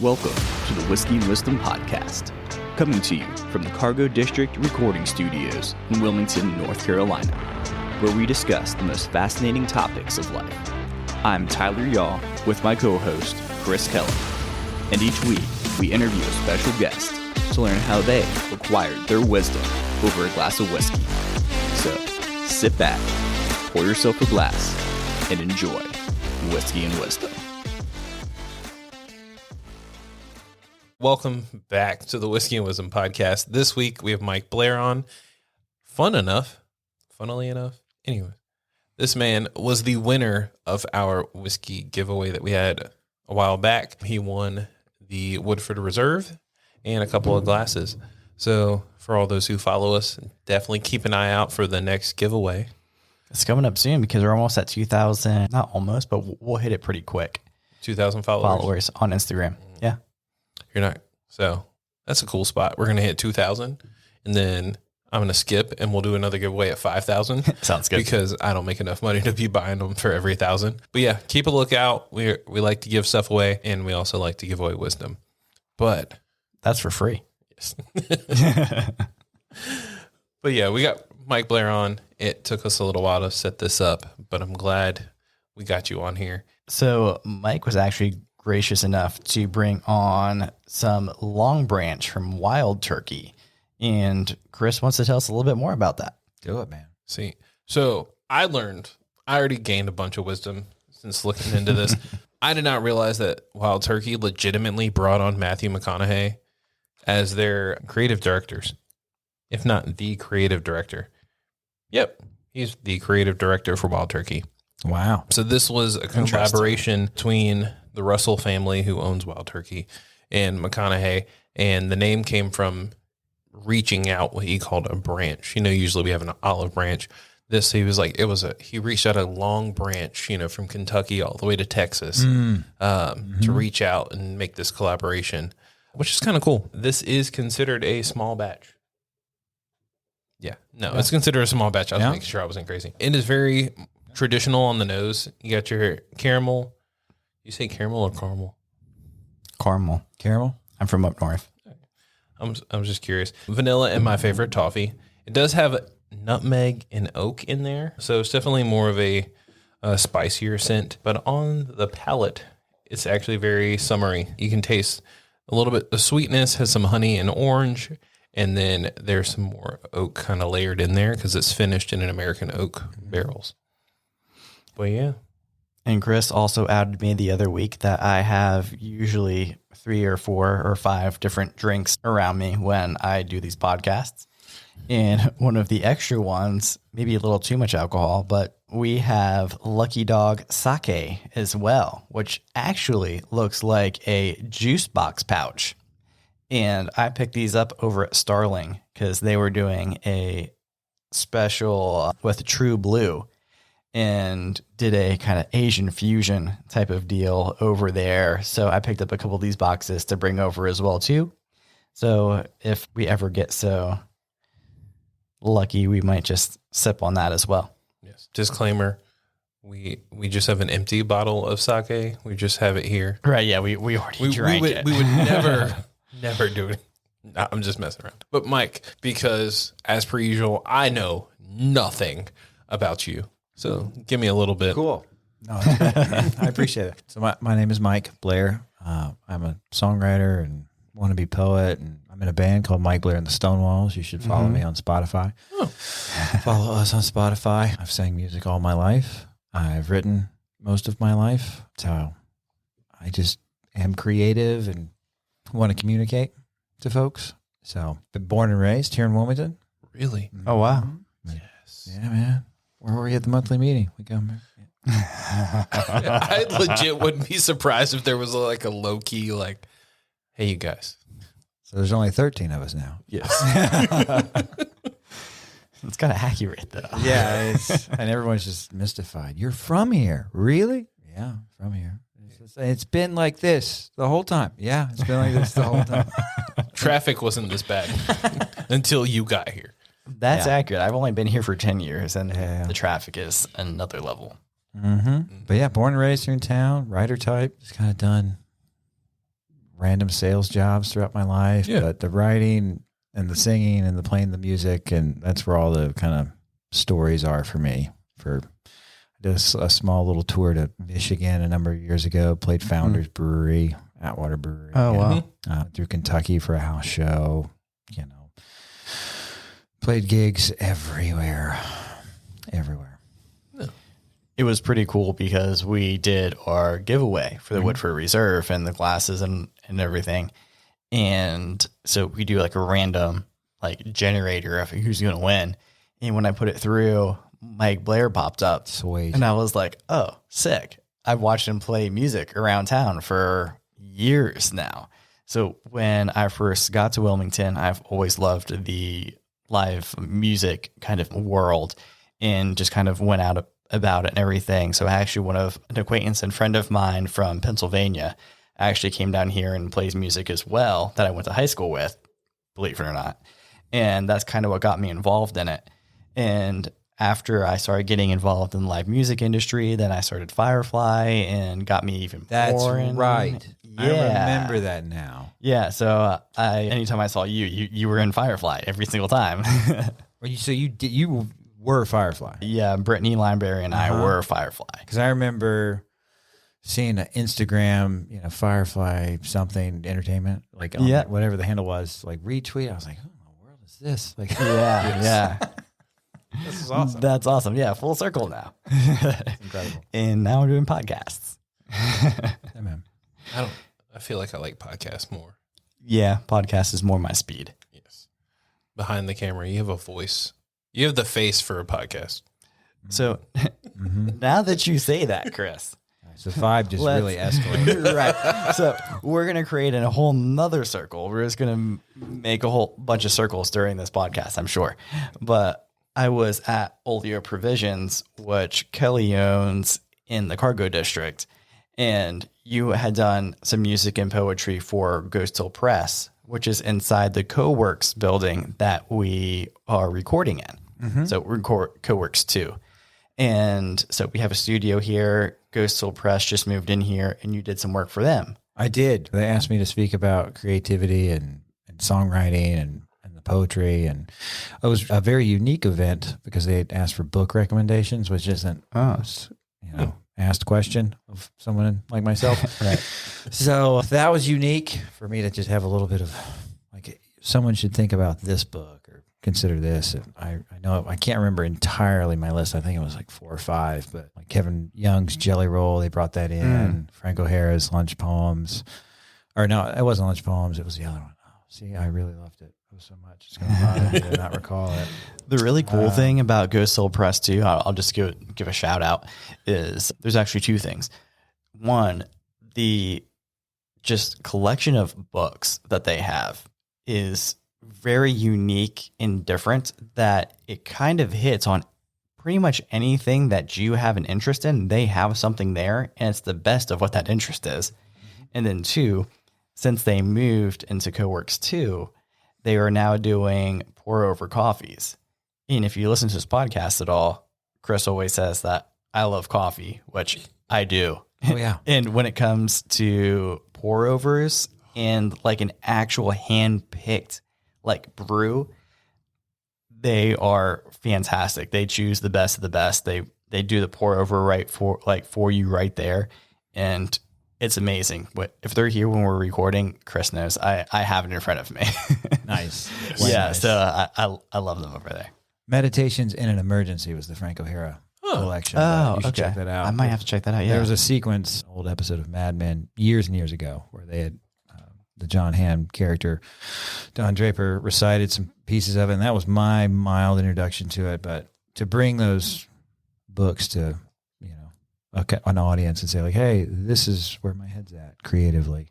Welcome to the Whiskey and Wisdom Podcast, coming to you from the Cargo District Recording Studios in Wilmington, North Carolina, where we discuss the most fascinating topics of life. I'm Tyler Yaw with my co-host, Chris Keller, and each week we interview a special guest to learn how they acquired their wisdom over a glass of whiskey. So, sit back, pour yourself a glass, and enjoy Whiskey and Wisdom. Welcome back to the Whiskey and Wisdom Podcast. This week we have Mike Blair on. Funnily enough. Anyway, this man was the winner of our whiskey giveaway that we had a while back. He won the Woodford Reserve and a couple of glasses. So for all those who follow us, definitely keep an eye out for the next giveaway. It's coming up soon because we're almost at 2,000. Not almost, but we'll hit it pretty quick. 2,000 followers on Instagram. Yeah. You're not. So that's a cool spot. We're going to hit 2,000 and then I'm going to skip and we'll do another giveaway at 5,000. Sounds good. Because I don't make enough money to be buying them for every 1,000. But yeah, keep a lookout. We like to give stuff away and we also like to give away wisdom. But that's for free. Yes. But yeah, we got Mike Blair on. It took us a little while to set this up, but I'm glad we got you on here. So Mike was actually gracious enough to bring on some Longbranch from Wild Turkey. And Chris wants to tell us a little bit more about that. Do it, man. See, so I already gained a bunch of wisdom since looking into this. I did not realize that Wild Turkey legitimately brought on Matthew McConaughey as their creative directors, if not the creative director. Yep, he's the creative director for Wild Turkey. Wow. So this was a collaboration between the Russell family, who owns Wild Turkey, and McConaughey, and the name came from reaching out what he called a branch. Usually we have an olive branch. He reached out a long branch, from Kentucky all the way to Texas to reach out and make this collaboration, which is kind of cool. This is considered a small batch. It's considered a small batch. I was making sure I wasn't crazy. It is very traditional on the nose. You got your caramel. You say caramel or caramel? Caramel. I'm from up north. I'm just curious. Vanilla and my favorite toffee. It does have nutmeg and oak in there, so it's definitely more of a spicier scent. But on the palate, it's actually very summery. You can taste a little bit. The sweetness has some honey and orange, and then there's some more oak kind of layered in there because it's finished in an American oak barrels. But yeah. And Chris also outed me the other week that I have usually 3 or 4 or 5 different drinks around me when I do these podcasts. And one of the extra ones, maybe a little too much alcohol, but we have Lucky Dog sake as well, which actually looks like a juice box pouch. And I picked these up over at Starling because they were doing a special with True Blue and did a kind of Asian fusion type of deal over there. So I picked up a couple of these boxes to bring over as well too. So if we ever get so lucky, we might just sip on that as well. Yes. Disclaimer. We just have an empty bottle of sake. We just have it here. Right. Yeah. We already drank it. We would never do it. No, I'm just messing around. But Mike, because as per usual, I know nothing about you. So give me a little bit. Cool. No, I appreciate it. So my name is Mike Blair. I'm a songwriter and wannabe poet, and I'm in a band called Mike Blair and the Stonewalls. You should follow me on Spotify. Oh. Follow us on Spotify. I've sang music all my life. I've written most of my life. So I just am creative and want to communicate to folks. So been born and raised here in Wilmington. Really? Oh, wow. Yes. Yeah, man. Where were we at the monthly meeting? We come here. I legit wouldn't be surprised if there was like a low key, like, hey, you guys. So there's only 13 of us now. Yes. It's kind of accurate though. Yeah. And everyone's just mystified. You're from here. Really? Yeah, from here. It's been like this the whole time. Yeah, it's been like this the whole time. Traffic wasn't this bad until you got here. That's accurate. I've only been here for 10 years, and the traffic is another level. Mm-hmm. But yeah, born and raised here in town, writer type. Just kind of done random sales jobs throughout my life, but the writing and the singing and the playing the music, and that's where all the kind of stories are for me. I did a small little tour to Michigan a number of years ago, played Founders Brewery, Atwater Brewery. Oh, wow. Through Kentucky for a house show, played gigs everywhere. It was pretty cool because we did our giveaway for the Woodford Reserve and the glasses and everything. And so we do like a random like generator of who's going to win. And when I put it through, Mike Blair popped up. Sweet. And I was like, oh, sick. I've watched him play music around town for years now. So when I first got to Wilmington, I've always loved the live music kind of world and just kind of went out about it and everything. So actually an acquaintance and friend of mine from Pennsylvania actually came down here and plays music as well that I went to high school with, believe it or not. And that's kind of what got me involved in it. And after I started getting involved in the live music industry, then I started Firefly and got me even more. That's right. I remember that now. Yeah. So anytime I saw you were in Firefly every single time. So you were Firefly. Yeah. Brittany Lineberry and I were Firefly. Because I remember seeing an Instagram, Firefly something entertainment, like whatever the handle was, like retweet. I was like, who in the world is this? Like, yeah. This is awesome. That's awesome. Yeah. Full circle now. Incredible. And now we're doing podcasts. Yeah, man. I feel like I like podcasts more. Yeah. Podcast is more my speed. Yes. Behind the camera, you have a voice. You have the face for a podcast. So now that you say that, Chris. So the vibe just really escalated. Right. So we're going to create a whole nother circle. We're just going to make a whole bunch of circles during this podcast, I'm sure. But I was at Olio Provisions, which Kelly owns in the Cargo District. And you had done some music and poetry for Ghost Hill Press, which is inside the CoWorks building that we are recording in. So we record CoWorks 2. And so we have a studio here. Ghost Hill Press just moved in here, and you did some work for them. I did. They asked me to speak about creativity and songwriting and the poetry. And it was a very unique event because they had asked for book recommendations, which isn't, asked question of someone like myself. Right. So that was unique for me to just have a little bit of like, someone should think about this book or consider this. And I know I can't remember entirely my list. I think it was like 4 or 5, but like Kevin Young's Jelly Roll, they brought that in. Frank O'Hara's Lunch Poems, or no, it wasn't Lunch Poems. It was the other one. Oh, see, I really loved it. It was so much. It's going to bother me to not recall it. The really cool thing about Ghost Hill Press too, I'll just give a shout out, is there's actually 2 things. One, the just collection of books that they have is very unique and different, that it kind of hits on pretty much anything that you have an interest in. They have something there, and it's the best of what that interest is. And then 2, since they moved into CoWorks 2, they are now doing pour over coffees. And if you listen to this podcast at all, Chris always says that I love coffee, which I do. Oh, yeah. And when it comes to pour overs and like an actual hand-picked like brew, they are fantastic. They choose the best of the best. They do the pour over for you right there. And it's amazing. But if they're here when we're recording, Chris knows I have it in front of me. Nice. Yeah. Nice. So I love them over there. Meditations in an Emergency was the Frank O'Hara collection. Oh, you should okay. check that out. I might have to check that out. Yeah. There was a sequence, old episode of Mad Men years and years ago, where they had the John Hamm character, Don Draper, recited some pieces of it, and that was my mild introduction to it. But to bring those books to an audience and say like, hey, this is where my head's at creatively,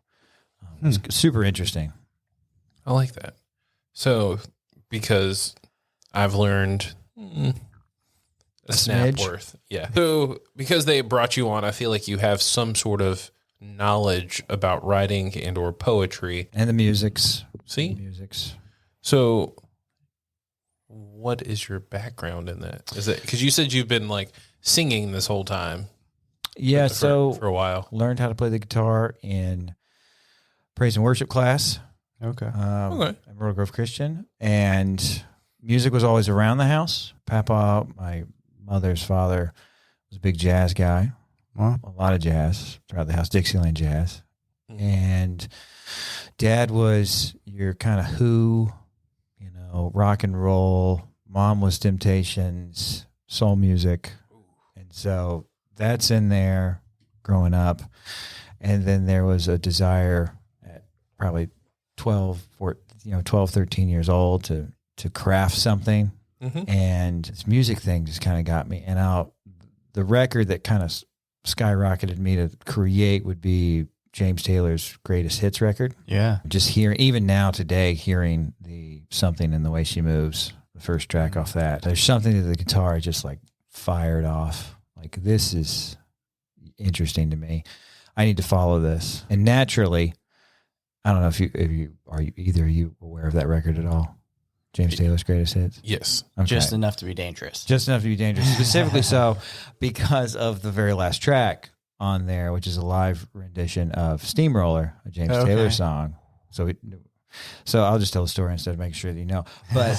it's super interesting. I like that. So, because I've learned a snap smidge? worth. Yeah. So, because they brought you on, I feel like you have some sort of knowledge about writing and or poetry. And the musics. See? The musics. So, what is your background in that? Is it because you said you've been like singing this whole time? Yeah, for so a while. Learned how to play the guitar in praise and worship class. Okay. Okay. At Myrtle Grove Christian, and music was always around the house. Papa, my mother's father, was a big jazz guy. Wow. A lot of jazz throughout the house, Dixieland jazz. And Dad was your kind of Who, rock and roll. Mom was Temptations, soul music. And so that's in there growing up. And then there was a desire at probably 12, 13 years old to craft something. Mm-hmm. And this music thing just kind of got me. And the record that kind of skyrocketed me to create would be James Taylor's greatest hits record. Yeah. Just hearing, even now today, hearing the Something in the Way She Moves, the first track off that, there's something to the guitar just like fired off. Like, this is interesting to me. I need to follow this. And naturally, I don't know if either of you aware of that record at all? James Taylor's greatest hits? Yes. Okay. Just enough to be dangerous. Just enough to be dangerous. Specifically so because of the very last track on there, which is a live rendition of Steamroller, a James Taylor song. So I'll just tell the story instead of making sure that you know. But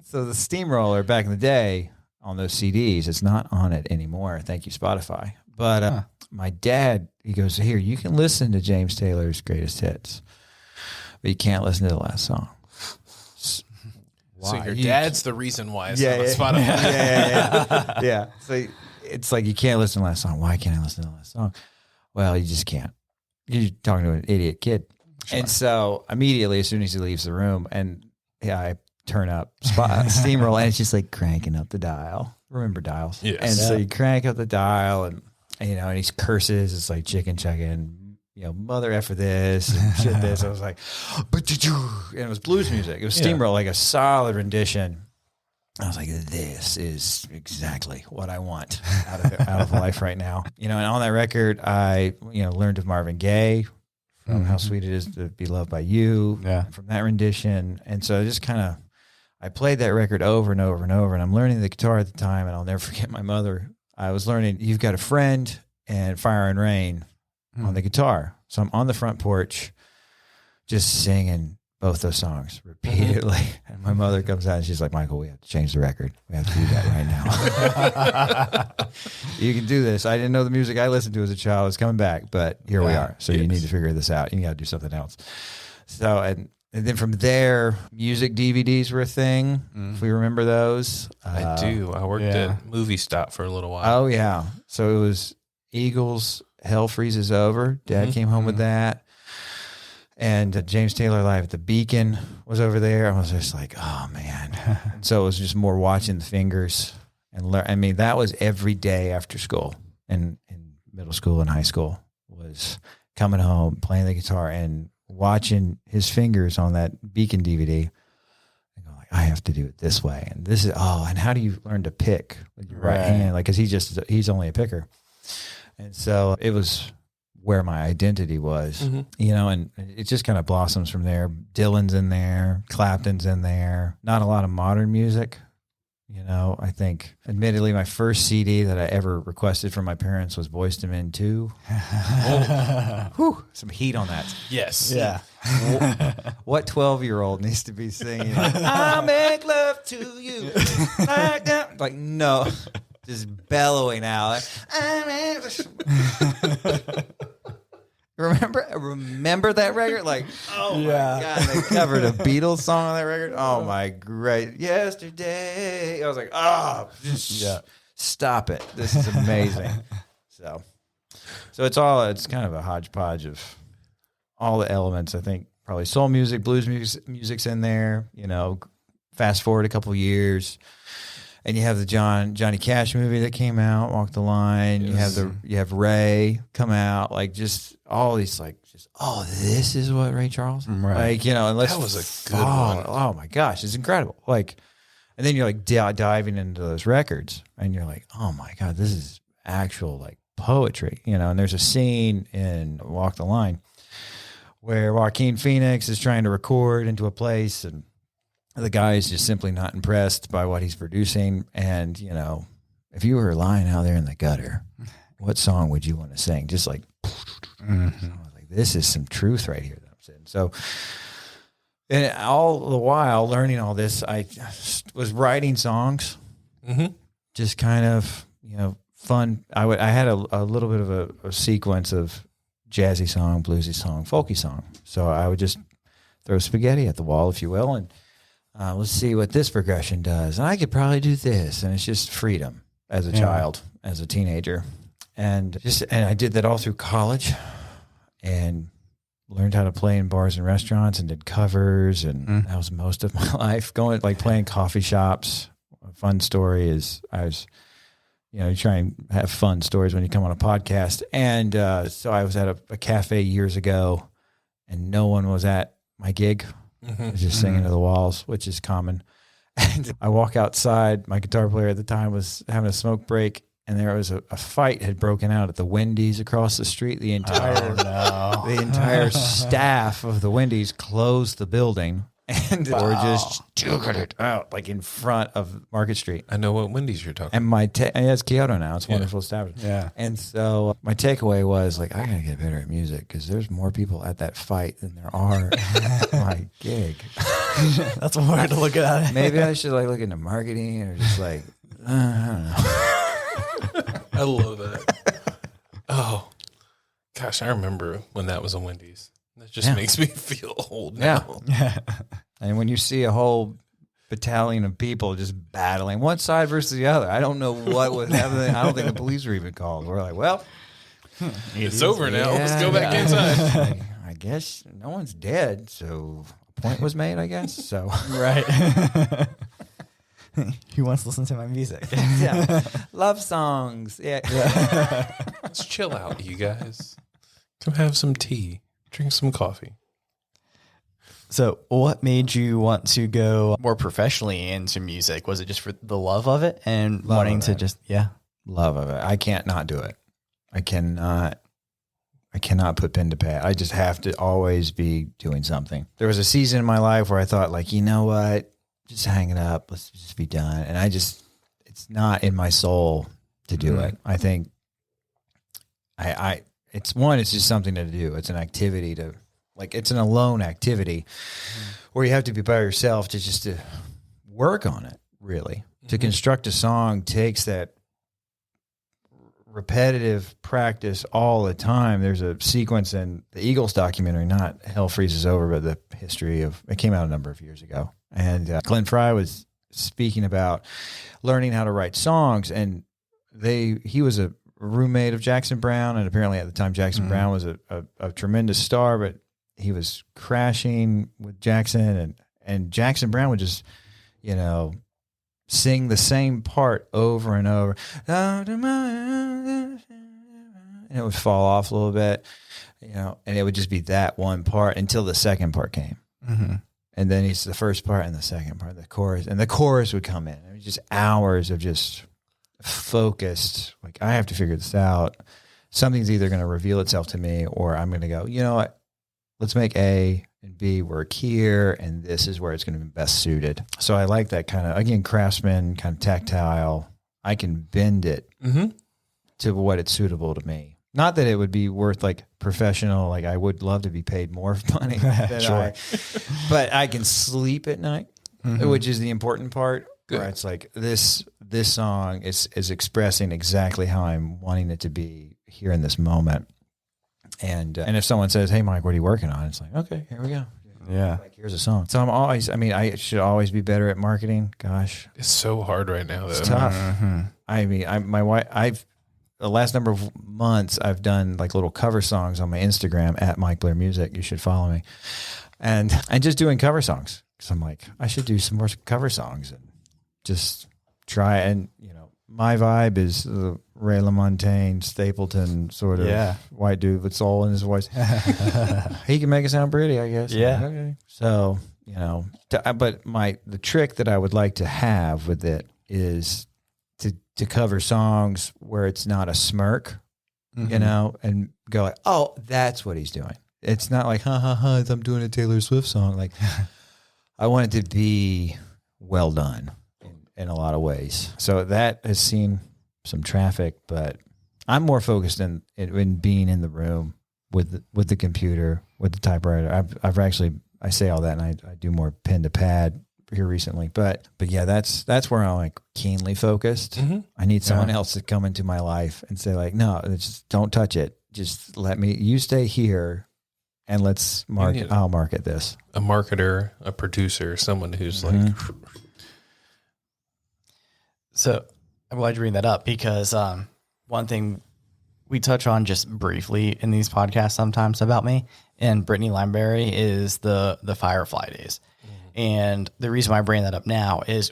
so the Steamroller back in the day on those CDs, it's not on it anymore. Thank you, Spotify. But my dad, he goes, here, you can listen to James Taylor's greatest hits, but you can't listen to the last song. So your dad's the reason why it's not on Spotify. Yeah. So it's like, you can't listen to the last song. Why can't I listen to the last song? Well, you just can't. You're talking to an idiot kid. Sure. And so immediately, as soon as he leaves the room, and I turn up Steamroll, and it's just like cranking up the dial. Remember dials? Yes. And so you crank up the dial, and and he curses. It's like chicken, mother effer this and shit this. I was like, and it was blues music. It was Steamroll, like a solid rendition. I was like, this is exactly what I want out of life right now. And on that record, I learned of Marvin Gaye, from How Sweet It Is to Be Loved by You, from that rendition. And so I played that record over and over and over, and I'm learning the guitar at the time, and I'll never forget my mother. I was learning You've Got a Friend and Fire and Rain on the guitar. So I'm on the front porch just singing both those songs repeatedly. And my mother comes out and she's like, Michael, we have to change the record. We have to do that right now. You can do this. I didn't know the music I listened to as a child was coming back, but here we are. So you need to figure this out. You got to do something else. So, and then from there, music DVDs were a thing. If we remember those. I do. I worked at Movie Stop for a little while. Oh, yeah. So it was Eagles, Hell Freezes Over. Dad came home with that. And James Taylor Live at the Beacon was over there. I was just like, oh, man. And so it was just more watching the fingers. And that was every day after school in middle school and high school, was coming home, playing the guitar, and watching his fingers on that Beacon DVD. I go like, I have to do it this way. And this is, and how do you learn to pick with your right hand? Like, cause he's only a picker. And so it was where my identity was, and it just kind of blossoms from there. Dylan's in there, Clapton's in there, not a lot of modern music. I think admittedly my first CD that I ever requested from my parents was Boyz II Men 2. Some heat on that. Yes. Yeah. What 12-year-old needs to be singing, I make love to you like that? Like, no. Just bellowing out. Remember that record? Like, oh my God, they covered a Beatles song on that record. Oh my great yesterday. I was like, stop it. This is amazing. So it's kind of a hodgepodge of all the elements. I think probably soul music, blues music's in there. Fast forward a couple of years, and you have the Johnny Cash movie that came out, Walk the Line. Yes. You have Ray come out, like just all these this is what Ray Charles, right? Like, and let's that was a good one. Oh my gosh, it's incredible. Like, and then you're like diving into those records, and you're like, oh my God, this is actual like poetry, And there's a scene in Walk the Line where Joaquin Phoenix is trying to record into a place, and the guy is just simply not impressed by what he's producing. And, if you were lying out there in the gutter, what song would you want to sing? Just like, I was like, this is some truth right here that I'm saying. So, and all the while learning all this, I was writing songs, just kind of, fun. I had a little bit of a sequence of jazzy song, bluesy song, folky song. So I would just throw spaghetti at the wall, if you will, and let's see what this progression does. And I could probably do this. And it's just freedom as a child, as a teenager. And I did that all through college and learned how to play in bars and restaurants and did covers. And that was most of my life, playing coffee shops. A fun story is you try and have fun stories when you come on a podcast. And so I was at a cafe years ago and no one was at my gig. I was just singing to the walls, which is common. And I walk outside. My guitar player at the time was having a smoke break, and there was a fight had broken out at the Wendy's across the street. The entire staff of the Wendy's closed the building and were just juking it out like in front of Market Street. I know what Wendy's you're talking. And it's Kyoto now. It's a wonderful establishment. Yeah. And so my takeaway was like, I gotta get better at music because there's more people at that fight than there are at my gig. That's one way to look at it. Maybe I should look into marketing or just I don't know. I love that. Oh, gosh, I remember when that was a Wendy's. That just makes me feel old now. Yeah. And when you see a whole battalion of people just battling one side versus the other, I don't know what was happening. I don't think the police were even called. We're like, well, it's over now. Let's go back inside. I guess no one's dead, so a point was made, I guess. So right. Who wants to listen to my music? Yeah. Love songs. Yeah. Let's chill out, you guys. Come have some tea. Drink some coffee. So what made you want to go more professionally into music? Was it just for the love of it and wanting to just, love of it. I can't not do it. I cannot put pen to pad. I just have to always be doing something. There was a season in my life where I thought you know what? Just hang it up. Let's just be done. And it's not in my soul to do it. I think it's just something to do. It's an activity it's an alone activity where you have to be by yourself to work on it, really. To construct a song takes that repetitive practice all the time. There's a sequence in the Eagles documentary, not Hell Freezes Over, but the history of, it came out a number of years ago. And Glenn Frey was speaking about learning how to write songs, and he was a roommate of Jackson Browne, and apparently at the time Jackson Browne was a tremendous star, but he was crashing with Jackson, and Jackson Browne would just, sing the same part over and over, and it would fall off a little bit, and it would just be that one part until the second part came. And then it's the first part and the second part, the chorus would come in. It was just hours of just focused, I have to figure this out. Something's either going to reveal itself to me, or I'm going to go, you know what, let's make A and B work here, and this is where it's going to be best suited. So I like that kind of, again, craftsman, kind of tactile. I can bend it to what it's suitable to me. Not that it would be worth professional, I would love to be paid more money than but I can sleep at night, which is the important part. Good. Where it's this song is expressing exactly how I'm wanting it to be here in this moment. And if someone says, "Hey, Mike, what are you working on?" It's okay, here we go. Yeah, here's a song. So I should always be better at marketing. Gosh, it's so hard right now. It's tough. My wife, the last number of months, I've done little cover songs on my Instagram at Mike Blair Music. You should follow me, and just doing cover songs because I'm I should do some more cover songs and just try. And my vibe is the Ray LaMontagne, Stapleton sort of white dude with soul in his voice. He can make it sound pretty, I guess. Yeah. Okay. So but the trick that I would like to have with it is to cover songs where it's not a smirk, and go oh, that's what he's doing. It's not ha ha ha, I'm doing a Taylor Swift song. I want it to be well done in a lot of ways. So that has seen some traffic, but I'm more focused in being in the room with the computer, with the typewriter. I've actually, I say all that, and I do more pen to pad here recently, but yeah, that's where I'm like keenly focused. I need someone else to come into my life and say like, no, just don't touch it. Just you stay here and let's market. I'll market this. A marketer, a producer, someone who's like. So I'm glad you bring that up because one thing we touch on just briefly in these podcasts sometimes about me and Brittany Limeberry is the Firefly days. And the reason why I bring that up now is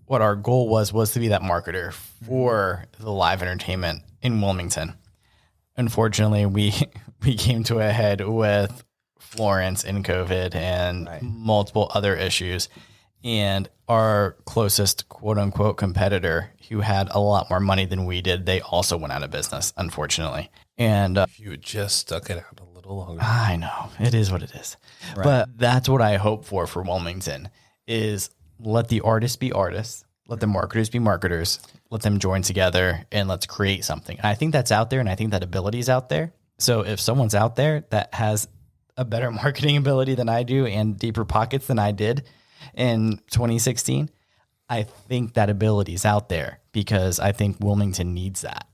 what our goal was to be that marketer for the live entertainment in Wilmington. Unfortunately, we came to a head with Florence and COVID and multiple other issues. And our closest quote unquote competitor who had a lot more money than we did, they also went out of business, unfortunately. And if you had just stuck it out a little longer. I know. It is what it is. Right. But that's what I hope for Wilmington is let the artists be artists, let the marketers be marketers, let them join together and let's create something. And I think that's out there and I think that ability is out there. So if someone's out there that has a better marketing ability than I do and deeper pockets than I did in 2016, I think that ability is out there because I think Wilmington needs that.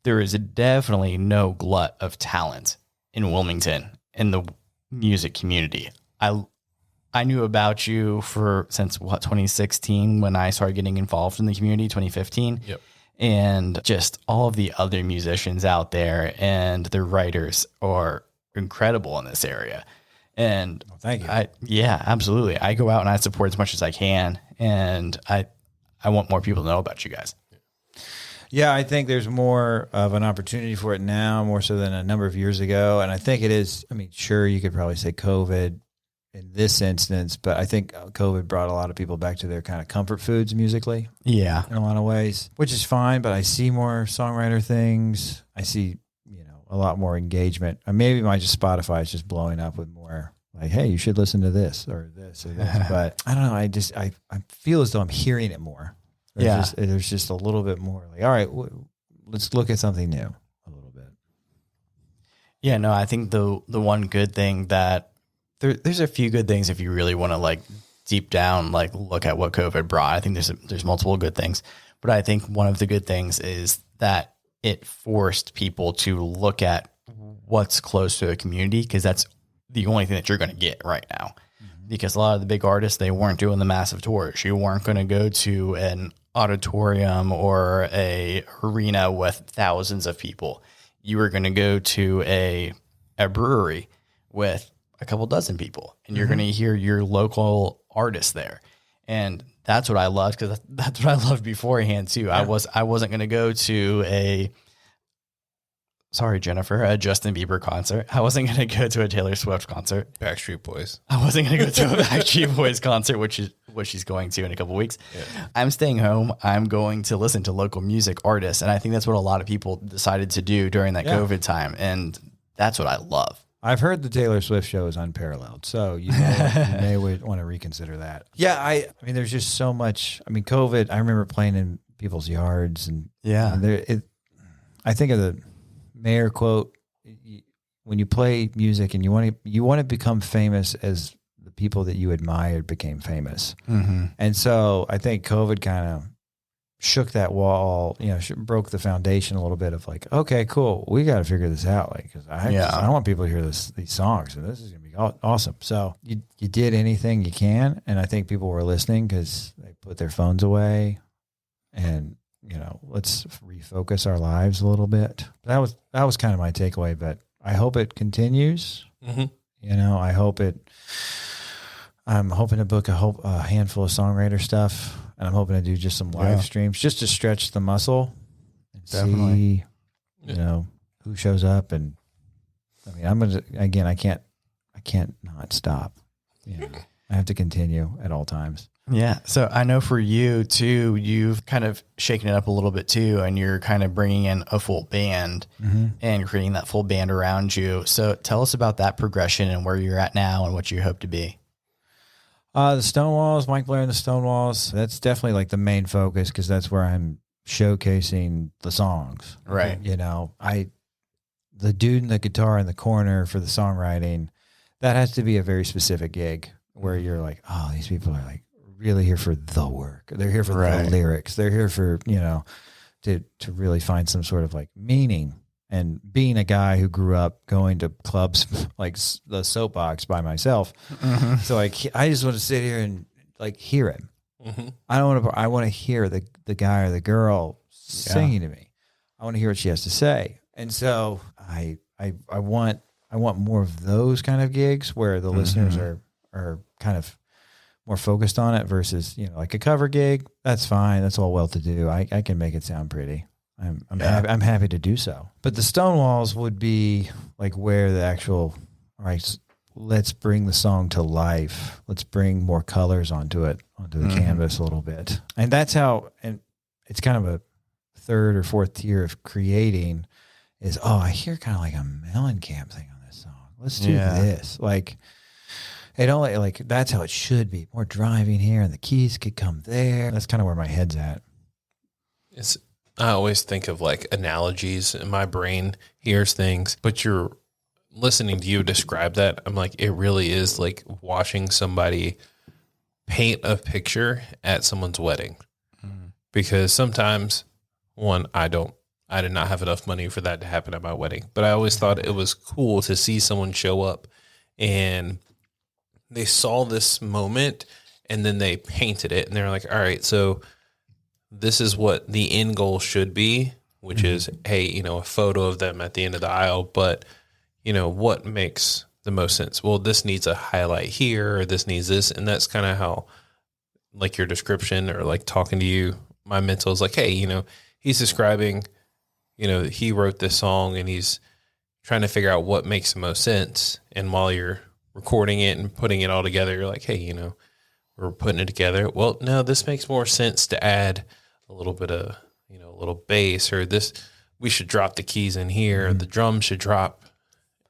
There is definitely no glut of talent in Wilmington in the music community. I knew about you since 2016 when I started getting involved in the community, 2015. Yep. And just all of the other musicians out there and the writers are incredible in this area. And thank you. Yeah, absolutely. I go out and I support as much as I can. And I want more people to know about you guys. Yeah, I think there's more of an opportunity for it now, more so than a number of years ago. And I think it is, I mean, sure, you could probably say COVID in this instance, but I think COVID brought a lot of people back to their kind of comfort foods musically. Yeah. In a lot of ways, which is fine, but I see more songwriter things. I see, a lot more engagement. Or maybe just Spotify is just blowing up with more like, hey, you should listen to this or this or this. But I don't know. I feel as though I'm hearing it more. There's just a little bit more like, all right, let's look at something new a little bit. Yeah, no, I think the one good thing that there's a few good things if you really want to like deep down, like look at what COVID brought. I think there's multiple good things, but I think one of the good things is that it forced people to look at what's close to a community because that's the only thing that you're going to get right now. Because a lot of the big artists, they weren't doing the massive tours. You weren't going to go to an auditorium or a arena with thousands of people. You were going to go to a brewery with a couple dozen people, and you're going to hear your local artists there. And that's what I loved because that's what I loved beforehand too. Yeah. I wasn't going to go to a Justin Bieber concert. I wasn't going to go to a Taylor Swift concert. Backstreet Boys. I wasn't going to go to a Backstreet Boys concert, which is what she's going to in a couple weeks. Yeah. I'm staying home. I'm going to listen to local music artists. And I think that's what a lot of people decided to do during that COVID time. And that's what I love. I've heard the Taylor Swift show is unparalleled, so you may want to reconsider that. Yeah, I mean, there's just so much. I mean, COVID. I remember playing in people's yards, and I think of the Mayer quote: "When you play music and you want to become famous as the people that you admired became famous." Mm-hmm. And so I think COVID kind of shook that wall, broke the foundation a little bit of like, okay, cool, we got to figure this out. Like, cause I want people to hear these songs, and this is going to be awesome. So you did anything you can. And I think people were listening because they put their phones away and, let's refocus our lives a little bit. That was kind of my takeaway, but I hope it continues. Mm-hmm. I'm hoping to book a handful of songwriter stuff. And I'm hoping to do just some live streams just to stretch the muscle and see, who shows up. And I mean, I can't not stop. I have to continue at all times. Yeah. So I know for you too, you've kind of shaken it up a little bit too, and you're kind of bringing in a full band and creating that full band around you. So tell us about that progression and where you're at now and what you hope to be. The Stonewalls, Mike Blair and the Stonewalls, that's definitely like the main focus because that's where I'm showcasing the songs. Right. The the dude in the guitar in the corner for the songwriting, that has to be a very specific gig where you're like, oh, these people are like really here for the work. They're here for the lyrics. They're here for, to really find some sort of like meaning. And being a guy who grew up going to clubs like the Soapbox by myself, so like I just want to sit here and like hear him. I want to hear the guy or the girl singing to me. I want to hear what she has to say. And so I want more of those kind of gigs where the listeners are kind of more focused on it versus, like a cover gig. That's fine. That's all well to do. I can make it sound pretty. I'm happy to do so. But the Stonewalls would be like where the actual, all right, let's bring the song to life. Let's bring more colors onto the canvas a little bit. And that's how, and it's kind of a third or fourth tier of creating is, I hear kind of like a Mellencamp thing on this song. Let's do this. Like, it only, like, that's how it should be. More driving here and the keys could come there. That's kind of where my head's at. I always think of like analogies, and my brain hears things, but you're listening to you describe that. I'm like, it really is like watching somebody paint a picture at someone's wedding. Because sometimes, I did not have enough money for that to happen at my wedding, but I always thought it was cool to see someone show up and they saw this moment and then they painted it and they're like, all right, so this is what the end goal should be, which is, hey, a photo of them at the end of the aisle. But, what makes the most sense? Well, this needs a highlight here, or this needs this. And that's kind of how, like your description or like talking to you, my mental is like, hey, he's describing, he wrote this song and he's trying to figure out what makes the most sense. And while you're recording it and putting it all together, you're like, hey, we're putting it together. Well, no, this makes more sense to add a little bit of, a little bass, or this, we should drop the keys in here. The drums should drop,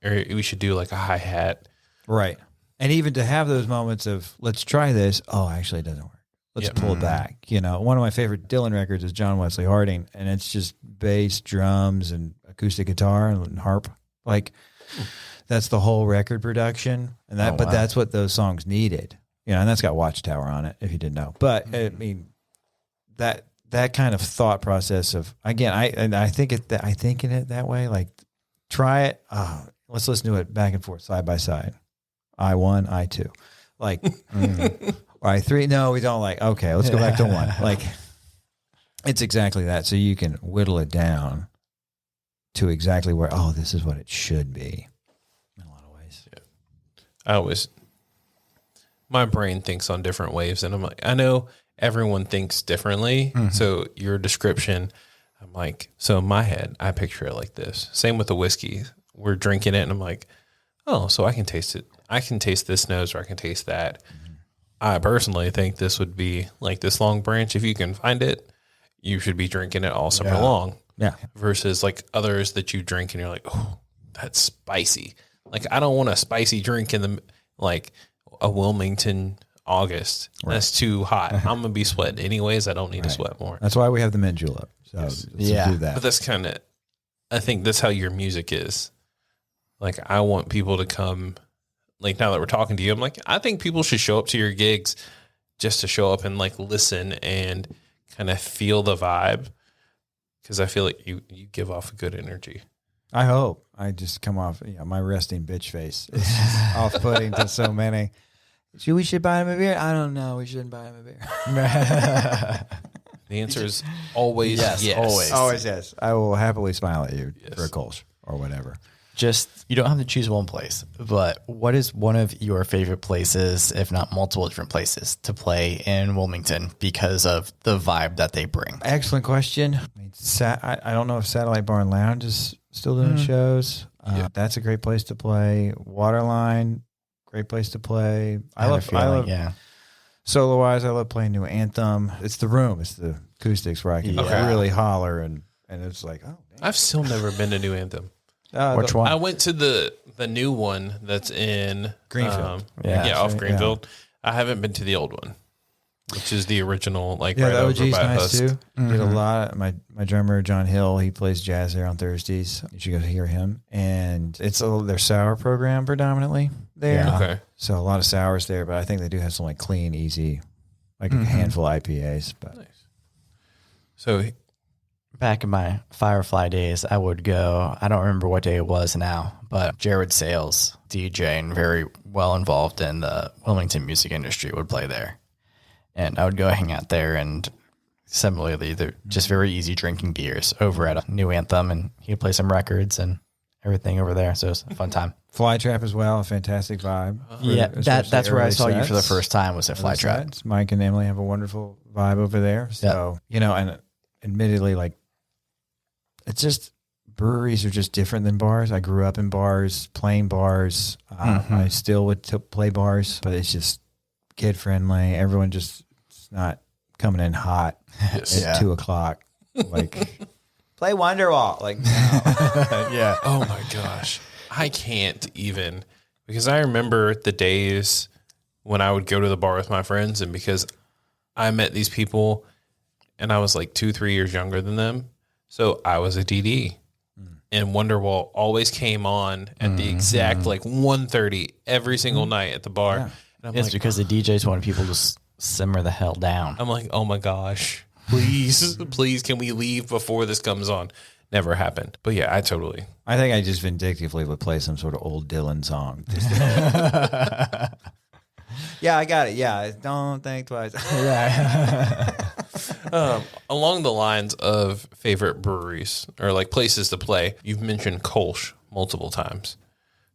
or we should do like a hi-hat. Right. And even to have those moments of, let's try this. Oh, actually it doesn't work. Let's pull it back. One of my favorite Dylan records is John Wesley Harding, and it's just bass, drums, and acoustic guitar and harp. Like that's the whole record production. And that, but that's what those songs needed. And that's got Watchtower on it, if you didn't know. But I mean, that kind of thought process of, again, I think in it that way. Like, try it. Let's listen to it back and forth, side by side. I1, I2, like, or I3. No, we don't. Like, okay, let's go back to 1. Like, it's exactly that. So you can whittle it down to exactly where. This is what it should be. In a lot of ways. Yeah. My brain thinks on different waves, and I'm like, I know everyone thinks differently. So your description, I'm like, so in my head, I picture it like this. Same with the whiskey. We're drinking it, and I'm like, so I can taste it. I can taste this nose, or I can taste that. I personally think this would be like this Longbranch. If you can find it, you should be drinking it all summer long. Yeah. Versus like others that you drink, and you're like, that's spicy. Like, I don't want a spicy drink in the, like, a Wilmington August. Right. That's too hot. I'm going to be sweating anyways. I don't need to sweat more. That's why we have the mint julep. So let's do that. But that's kind of, I think that's how your music is. Like, I want people to come, like, now that we're talking to you, I'm like, I think people should show up to your gigs just to show up and like listen and kind of feel the vibe. Cause I feel like you give off a good energy. I hope. I just come off, my resting bitch face. It's just off-putting to so many. We should buy him a beer? I don't know. We shouldn't buy him a beer. The answer is always yes. Always yes. I will happily smile at you for a Kolsch or whatever. Just, you don't have to choose one place, but what is one of your favorite places, if not multiple different places, to play in Wilmington because of the vibe that they bring? Excellent question. I don't know if Satellite Barn Lounge is still doing shows. That's a great place to play. Waterline, great place to play. I love solo wise. I love playing New Anthem. It's the room. It's the acoustics where I can really holler and it's like, oh, man. I've still never been to New Anthem. Which one? I went to the new one that's in Greenfield. Off Greenfield. I haven't been to the old one. which is the original, like Yeah, right the over OG's by nice Husk. too. Did a lot. My drummer John Hill, he plays jazz there on Thursdays. You should go hear him. And it's their sour program predominantly there. Yeah. Okay. So a lot of sours there, but I think they do have some like clean, easy, like a handful of IPAs. But Nice. So Back in my Firefly days, I would go, I don't remember what day it was now, but Jared Sales, DJ and very well involved in the Wilmington music industry, would play there. And I would go hang out there, and similarly, they're just very easy drinking beers over at a New Anthem, and he'd play some records and everything over there. So it was a fun time. Flytrap as well, a fantastic vibe. Yeah, especially that's where I early saw you for the sets. first time was at Early Flytrap. sets. Mike and Emily have a wonderful vibe over there. So, and admittedly, like, it's just breweries are just different than bars. I grew up in bars, playing bars. I still would play bars, but it's just kid friendly. Everyone just it's not coming in hot at 2:00. Like, play Wonderwall. Like, no. Yeah. oh my gosh, I can't even, because I remember the days when I would go to the bar with my friends, and because I met these people and I was like 2-3 years younger than them. So I was a DD, and Wonderwall always came on at the exact like 1:30 every single night at the bar. Yeah. And I'm It's like, because the DJs wanted people to simmer the hell down. I'm like, oh my gosh, please, please, can we leave before this comes on? Never happened. But yeah, I totally. I think I just vindictively would play some sort of old Dylan song. Yeah, I got it. Yeah, don't think twice. Along the lines of favorite breweries or like places to play, you've mentioned Kolsch multiple times.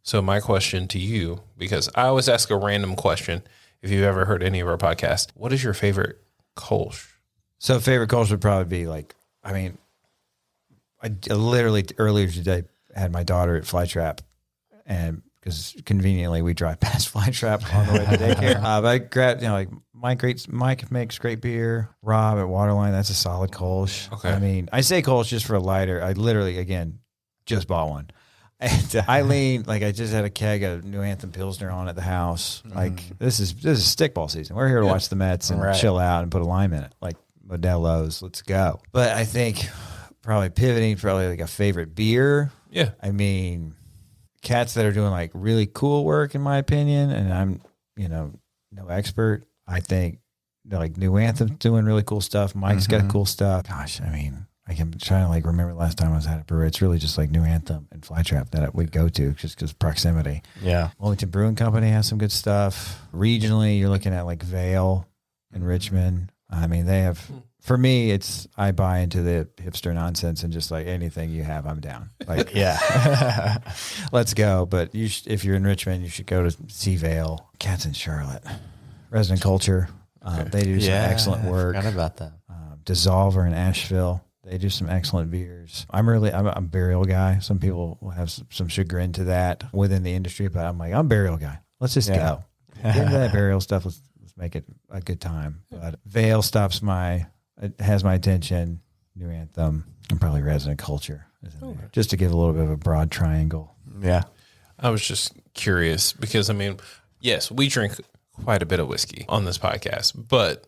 So my question to you, because I always ask a random question, if you've ever heard any of our podcasts, what is your favorite Kolsch? So favorite culture would probably be like, I mean, I literally earlier today had my daughter at Flytrap, and because conveniently we drive past Flytrap on the way to daycare. But I grabbed, like Mike makes great beer. Rob at Waterline, that's a solid Kolsch. Okay. I mean, I say Kolsch just for a lighter. I literally, again, just bought one. And Eileen, like I just had a keg of New Anthem Pilsner on at the house. Like this is stickball season. We're here to watch the Mets and chill out and put a lime in it. Like Modelo's, let's go. But I think probably pivoting, probably like a favorite beer. Yeah. I mean, cats that are doing like really cool work, in my opinion, and I'm, no expert. I think like New Anthem's doing really cool stuff. Mike's got cool stuff. Gosh, I mean, I can try to like remember the last time I was at a brewery. It's really just like New Anthem and Flytrap that we go to just because proximity. Yeah. Wilmington Brewing Company has some good stuff. Regionally, you're looking at like Vale in Richmond. I mean, they have, for me, I buy into the hipster nonsense and just like anything you have, I'm down. Like, Yeah. let's go. But if you're in Richmond, you should go to see Vale. Cats in Charlotte. Resident Culture. They do some excellent work. I forgot about that. Dissolver in Asheville. They do some excellent beers. I'm a burial guy. Some people will have some chagrin to that within the industry, but I'm like, I'm a burial guy. Let's just go. Get into that burial stuff. Let's make it a good time. But Vale it has my attention. New Anthem and probably Resident Culture is in there. Just to give a little bit of a broad triangle. Yeah. I was just curious because, I mean, yes, we drink quite a bit of whiskey on this podcast, but,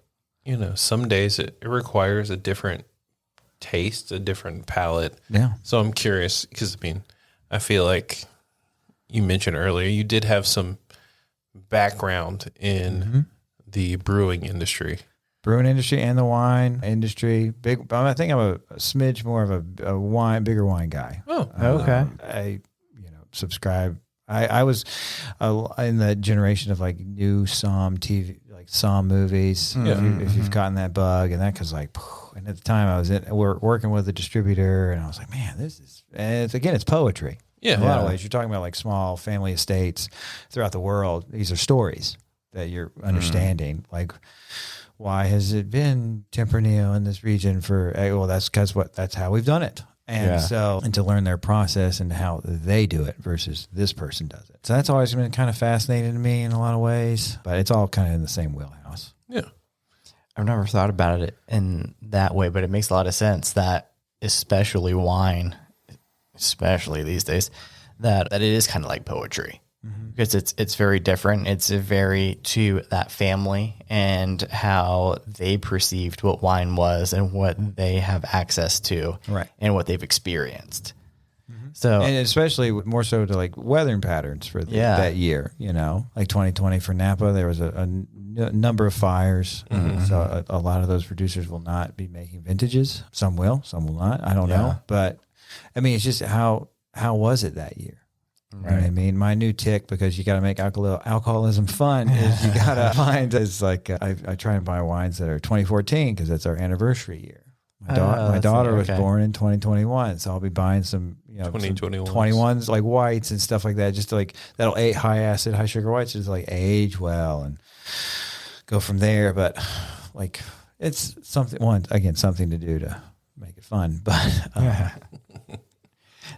some days it requires a different taste, a different palate. Yeah. So I'm curious because, I feel like you mentioned earlier, you did have some background in the brewing industry. Brewing industry and the wine industry. I think I'm a smidge more of a bigger wine guy. Oh, okay. I subscribe. I was in the generation of like new Somm TV, like Somm movies. If you've gotten that bug, and that cause like, and at the time I was working with a distributor, and I was like, man, it's poetry. Yeah. In a lot of ways, you're talking about like small family estates throughout the world. These are stories that you're understanding. Like, why has it been Tempranillo in this region for? Well, that's how we've done it. And and to learn their process and how they do it versus this person does it. So that's always been kind of fascinating to me in a lot of ways, but it's all kind of in the same wheelhouse. Yeah. I've never thought about it in that way, but it makes a lot of sense that especially wine, especially these days, that it is kind of like poetry. because it's very different. It's very to that family and how they perceived what wine was and what they have access to, Right. and what they've experienced. So, And especially more so to like weathering patterns for that year, like 2020 for Napa, there was a number of fires. So a lot of those producers will not be making vintages. Some will not. I don't know. But I mean, it's just how was it that year? You know what I mean? My new tick, because you got to make alcoholism fun, is you got to find, it's like, I try and buy wines that are 2014 because that's our anniversary year. My daughter was born in 2021, so I'll be buying some, 2021s, like whites and stuff like that, just to like, that'll high acid, high sugar whites, just like age well and go from there. But like, it's something to do to make it fun. But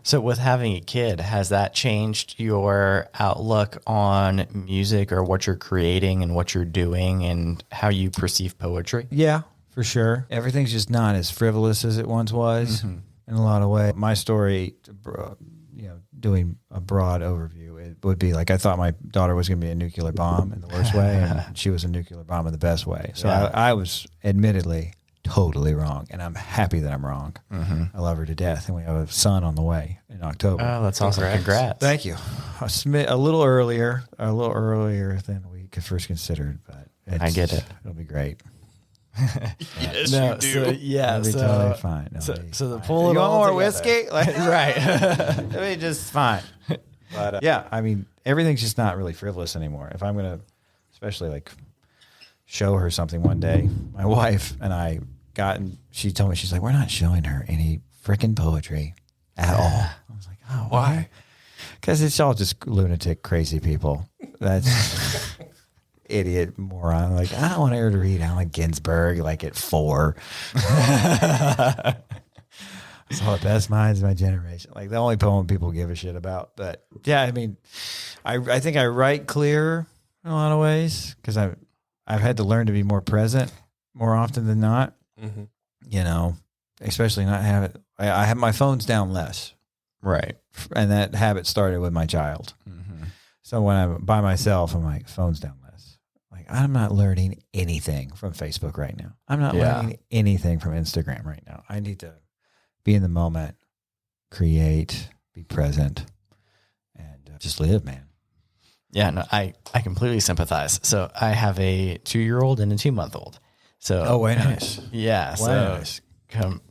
so with having a kid, has that changed your outlook on music or what you're creating and what you're doing and how you perceive poetry? yeah, for sure. Everything's just not as frivolous as it once was in a lot of ways. My story, doing a broad overview, it would be like, I thought my daughter was going to be a nuclear bomb in the worst way, and she was a nuclear bomb in the best way. So I was admittedly totally wrong, and I'm happy that I'm wrong. I love her to death, and we have a son on the the in October. Oh, that's awesome. Congrats. Thank you. A little earlier than we could first considered, but I get it. It'll be great. Yes, No, you do. so, yeah, It'll be so, totally fine. so the pull it You want all more together. whiskey? Like, Right. it'll be just fine. But yeah, I mean, everything's just not really frivolous anymore. If I'm going to, especially like, show her something one day, my wife and I she told me, she's like, we're not showing her any freaking poetry at all. I was like, oh, why? Because it's all just lunatic, crazy people. That's idiot moron. Like, I don't want her to read Allen Ginsberg like at 4. It's all the best minds of my generation. Like the only poem people give a shit about. But yeah, I mean, I think I write clearer in a lot of ways because I've had to learn to be more present more often than not. Especially not have it. I have my phone's down less. Right. And that habit started with my child. So when I'm by myself, I'm like, phone's down less. Like, I'm not learning anything from Facebook right now. I'm not learning anything from Instagram right now. I need to be in the moment, create, be present, and just live, man. Yeah, no, I completely sympathize. So I have a 2-year-old and a 2-month-old. So Oh, way nice. Yeah, Way so nice.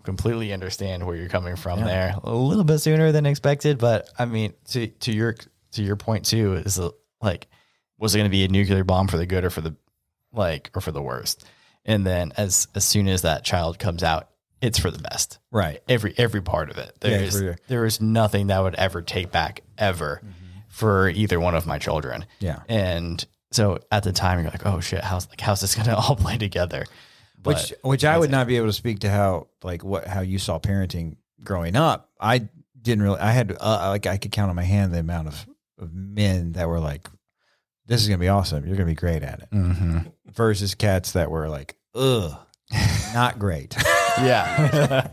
completely understand where you're coming from there. A little bit sooner than expected, but I mean, to your point too, is like, was it going to be a nuclear bomb for the good or for the or for the worst? And then as soon as that child comes out, it's for the best. Right. Every part of it. There is nothing that would ever take back ever for either one of my children. Yeah. And so at the time you're like, oh shit, how's this going to all play together? But Which I would not be able to speak to how you saw parenting growing up. I didn't really. I had I could count on my hand the amount of men that were like, "This is gonna be awesome. You're gonna be great at it." Versus cats that were like, "Ugh, not great." yeah.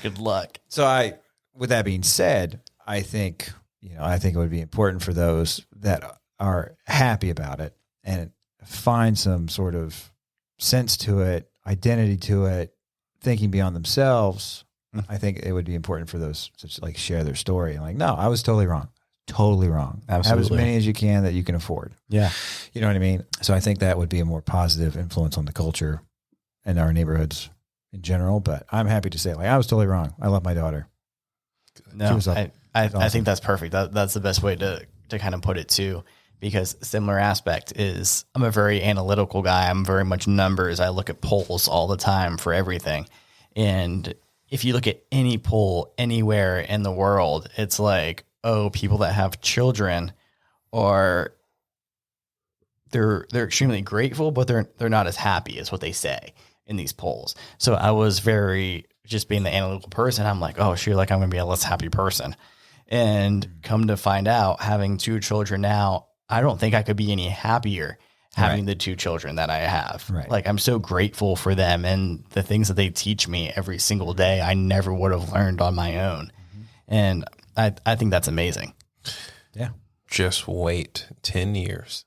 Good luck. So with that being said, I think it would be important for those that are happy about it and find some sort of sense to it, identity to it, thinking beyond themselves. I think it would be important for those to like share their story and like, no, I was totally wrong. Totally wrong. Absolutely. Have as many as you can that you can afford. Yeah. You know what I mean? So I think that would be a more positive influence on the culture and our neighborhoods in general. But I'm happy to say, like, I was totally wrong. I love my daughter. No, awesome. I think that's perfect. That's the best way to kind of put it too, because similar aspect is I'm a very analytical guy. I'm very much numbers. I look at polls all the time for everything. And if you look at any poll anywhere in the world, it's like, oh, people that have children they're extremely grateful, but they're not as happy as what they say in these polls. So I was just being the analytical person. I'm like, oh, shoot, like I'm going to be a less happy person. And come to find out, having 2 children now, I don't think I could be any happier having the 2 children that I have. Right. Like, I'm so grateful for them and the things that they teach me every single day. I never would have learned on my own. And I think that's amazing. Yeah. Just wait 10 years.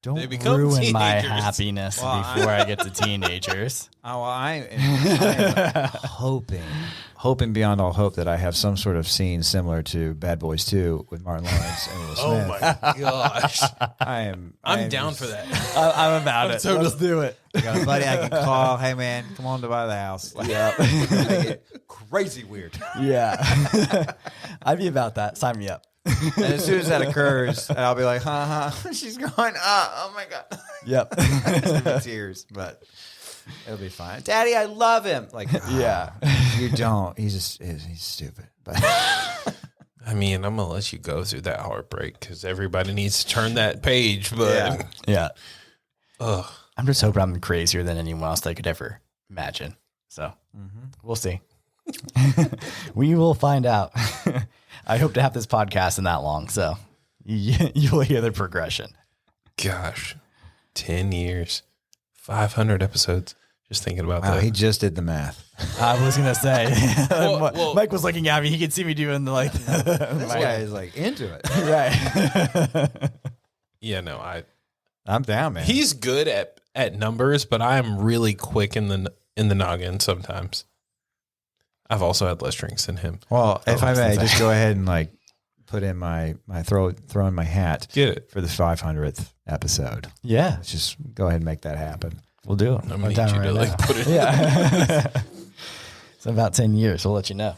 They Don't become ruin my teenagers. happiness before I get to teenagers. Oh, I am hoping beyond all hope that I have some sort of scene similar to Bad Boys 2 with Martin Lawrence and Will Smith. Oh my gosh. I'm down for that. I'm about it. totally- Let's do it. I got a buddy I can call. Hey man, come on to buy the house. Like, Yeah. make it crazy weird. Yeah. I'd be about that. Sign me up. And as soon as that occurs, I'll be like, she's going, oh my God. Yep. It's gonna be tears, but it'll be fine. Daddy, I love him. Like, Yeah. you don't. He's stupid. But I mean, I'm going to let you go through that heartbreak because everybody needs to turn that page. But Yeah. ugh. I'm just hoping I'm crazier than anyone else that could ever imagine. So we'll see. We will find out. I hope to have this podcast in that long, so you'll hear the progression. Gosh, 10 years, 500 episodes. Just thinking about wow, that. he just did the math. I was gonna say, Well, Mike was looking at me. He could see me doing the, like. This guy is like into it. Right. Yeah, no, I'm down, man. he's good at numbers, but I'm really quick in the noggin sometimes. I've also had less drinks than him. Well, if I may, that's just go ahead and like put in my throw in my hat Get it? for the 500th episode. Yeah, Let's just go ahead and make that happen. we'll do it. I'm We're gonna need down you to right like now. put it. Yeah. It's about 10 years. We'll let you know.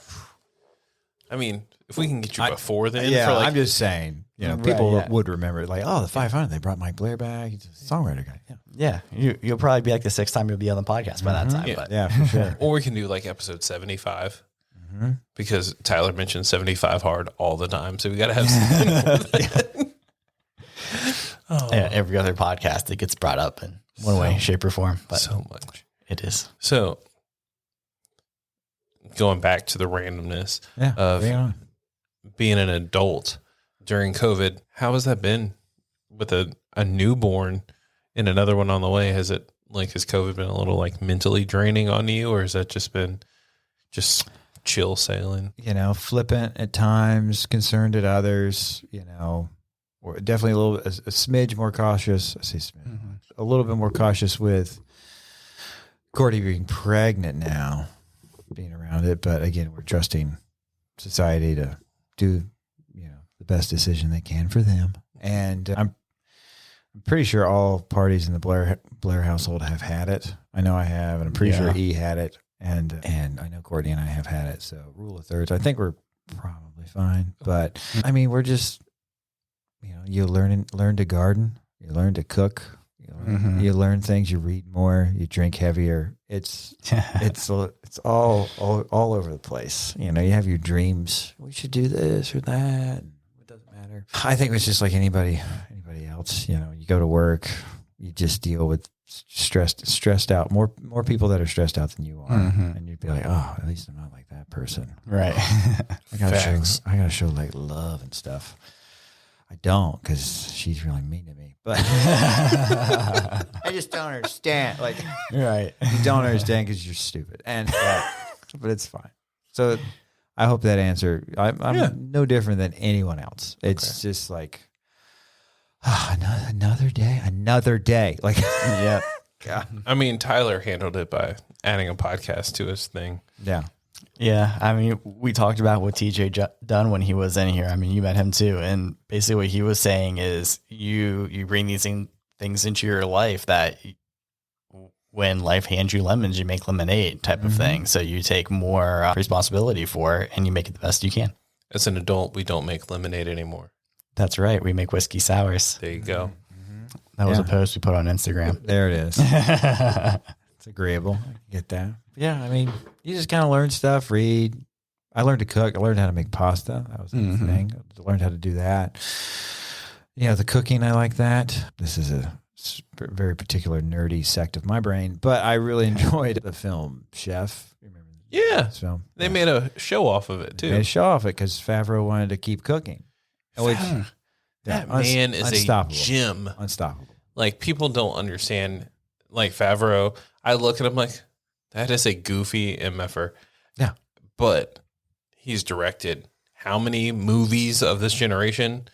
I mean, if we can get you before then, Yeah, for like, I'm just saying. Right, People yeah. would remember it. Like, oh, the 500. They brought Mike Blair back. He's a songwriter guy. Yeah, You'll probably be like the sixth time you'll be on the podcast by that time. Yeah. But yeah, for sure. or we can do like episode 75 because Tyler mentioned 75 hard all the time, so we got to have something for that. yeah, every other podcast it gets brought up in one way, shape, or form. But So much. it is. So going back to the randomness Yeah, of bring it on. being an adult during COVID, how has that been with a newborn and another one on the way? Has COVID been a little like mentally draining on you, or has that just been just chill sailing? Flippant at times, concerned at others, or definitely a smidge more cautious. I say smidge, a little bit more cautious with Courtney being pregnant now, being around it. But again, we're trusting society to do, the best decision they can for them. And I'm pretty sure all parties in the Blair household have had it. I know I have, and I'm pretty sure E had it. And I know Courtney and I have had it. So rule of thirds, I think we're probably fine. But I mean, we're just, you learn to garden, you learn to cook, you learn things, you read more, you drink heavier. It's all over the place. You have your dreams. We should do this or that. It doesn't matter. I think it's just like anybody else. You go to work, you just deal with stressed out, more people that are stressed out than you are, and you'd be like, oh, at least I'm not like that person, Right. I gotta show like love and stuff. I don't, because she's really mean to me, but I just don't understand. Like, Right. you don't understand because you're stupid, and but it's fine. So I hope that answer. I'm no different than anyone else. It's just like, another day. Like, Yeah. God. I mean, Tyler handled it by adding a podcast to his thing. Yeah. Yeah. I mean, we talked about what TJ done when he was in here. I mean, you met him too. And basically what he was saying is you bring these things into your life that when life hands you lemons, you make lemonade type of thing. So you take more responsibility for it and you make it the best you can. As an adult, we don't make lemonade anymore. That's right. We make whiskey sours. There you go. That was a post we put on Instagram. There it is. It's agreeable. I get that. Yeah, I mean, you just kind of learn stuff, read. I learned to cook. I learned how to make pasta. That was the thing. I learned how to do that. The cooking, I like that. This is a very particular nerdy sect of my brain, but I really enjoyed the film Chef. Remember this film? They made a show off of it too. They show off it because Favreau wanted to keep cooking. Which, That man is unstoppable. a gem. Unstoppable. Like, people don't understand, like, Favreau. I look at him like, that is a goofy MFer. Yeah. But he's directed how many movies of this generation?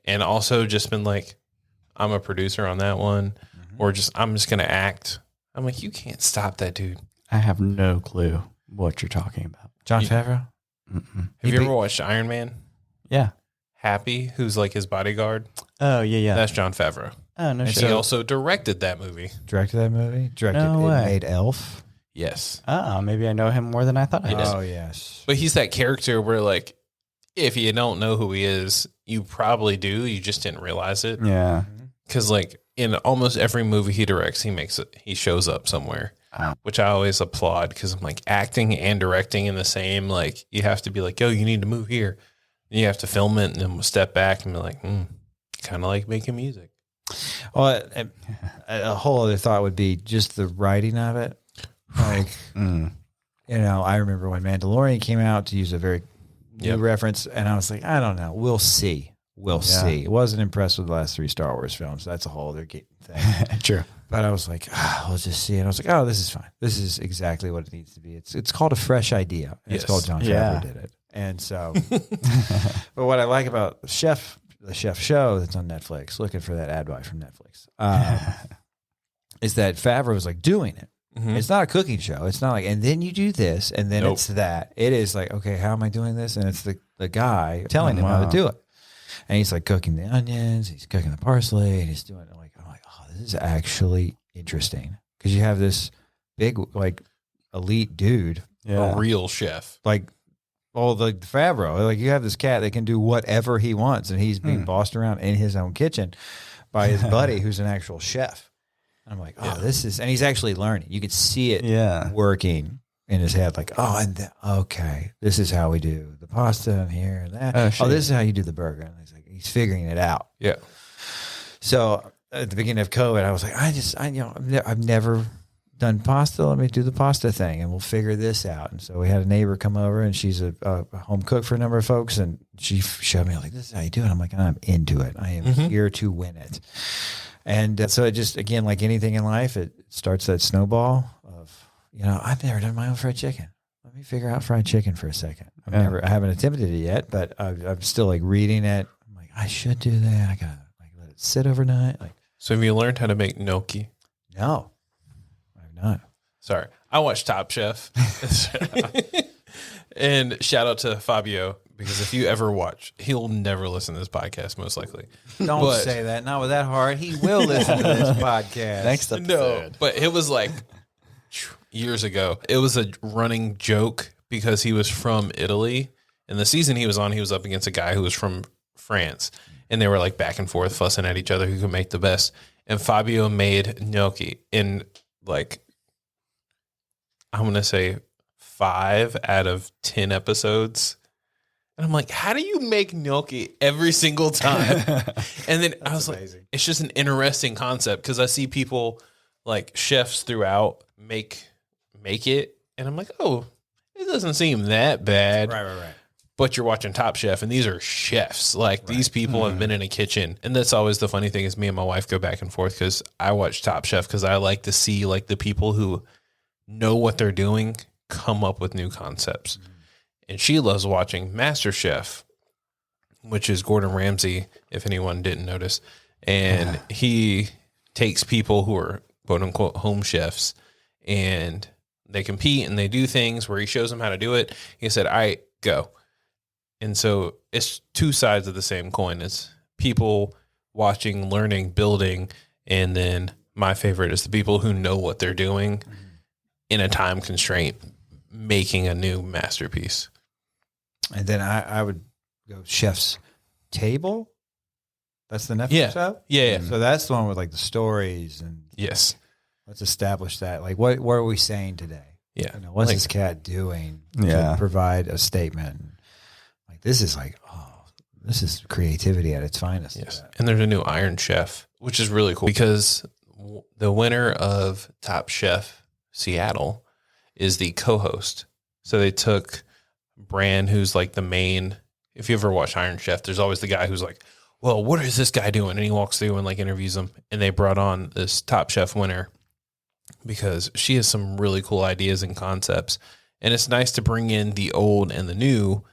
and also just been like, I'm a producer on that one, or I'm just going to act. I'm like, you can't stop that dude. I have no clue what you're talking about. John Favreau? Mm-mm. Have you ever watched Iron Man? Yeah. Happy, who's like his bodyguard? Oh, yeah. That's John Favreau. Oh, no And shit. he also directed that movie. Directed that movie? Directed No way. It Made Elf? Yes. Oh, maybe I know him more than I thought I did. Oh, yes. But he's that character where, like, if you don't know who he is, you probably do. You just didn't realize it. Yeah. Because, like, in almost every movie he directs, he shows up somewhere, which I always applaud because I'm like, acting and directing in the same, like, you have to be like, yo, you need to move here. You have to film it and then we'll step back and be like, kind of like making music. Well, a whole other thought would be just the writing of it. Like, you know, I remember when Mandalorian came out, to use a very new reference, and I was like, I don't know. We'll see. We'll see. I wasn't impressed with the last 3 Star Wars films. That's a whole other thing. True. But I was like, we'll just see. And I was like, oh, this is fine. This is exactly what it needs to be. It's called a fresh idea. It's called John Favreau did it. And so, but what I like about the chef show that's on Netflix, looking for that ad buy from Netflix, is that Favreau was like doing it. It's not a cooking show. It's not like, and then you do this, and then it's that. It is like, okay, how am I doing this? And it's the guy telling him how to do it. And he's like cooking the onions, he's cooking the parsley, and he's doing it. I'm like, oh, this is actually interesting. Because you have this big, like, elite dude. A real chef. Like, the Favreau. Like, you have this cat that can do whatever he wants, and he's being bossed around in his own kitchen by his buddy who's an actual chef. And I'm like, this is, and he's actually learning. You could see it working in his head, like, okay, this is how we do the pasta and here and that. This is how you do the burger. And he's figuring it out. Yeah. So at the beginning of COVID, I was like, I've never done pasta. Let me do the pasta thing, and we'll figure this out. And so we had a neighbor come over, and she's a home cook for a number of folks, and she showed me, like, this is how you do it. I'm like, I'm into it. I am here to win it. And so it just, again, like anything in life, it starts that snowball of, I've never done my own fried chicken. Let me figure out fried chicken for a second. I haven't attempted it yet, but I'm still like reading it. I'm like, I should do that. I gotta let it sit overnight. Like, so have you learned how to make gnocchi? No, I've not. Sorry, I watch Top Chef, and shout out to Fabio, because if you ever watch, he'll never listen to this podcast, most likely. Don't say that. Not with that heart. He will listen to this podcast. Next episode. No, but it was like years ago. It was a running joke because he was from Italy, and the season he was on, he was up against a guy who was from France, and they were like back and forth fussing at each other who could make the best. And Fabio made gnocchi in, like, I'm going to say 5 out of 10 episodes. And I'm like, how do you make gnocchi every single time? And then I was amazing. Like, it's just an interesting concept, because I see people, like chefs throughout, make it. And I'm like, oh, it doesn't seem that bad. Right. But you're watching Top Chef, and these are chefs. Like, these people have been in a kitchen. And that's always the funny thing, is me and my wife go back and forth, because I watch Top Chef because I like to see, like, the people who know what they're doing come up with new concepts. And she loves watching Master Chef, which is Gordon Ramsay, if anyone didn't notice. And he takes people who are quote unquote home chefs, and they compete and they do things where he shows them how to do it. He said, all right, go. And so it's 2 sides of the same coin. It's people watching, learning, building. And then my favorite is the people who know what they're doing in a time constraint, making a new masterpiece. And then I would go Chef's Table. That's the Netflix show? Yeah. So that's the one with, like, the stories, and Yes. let's establish that. Like, what are we saying today? Yeah. What's this cat doing to provide a statement? Like, this is like, this is creativity at its finest. Yes. And there's a new Iron Chef, which is really cool, because the winner of Top Chef Seattle is the co-host. So they took Bran, who's like the main, if you ever watch Iron Chef, there's always the guy who's like, well, what is this guy doing? And he walks through and like interviews him. And they brought on this Top Chef winner because she has some really cool ideas and concepts. And it's nice to bring in the old and the new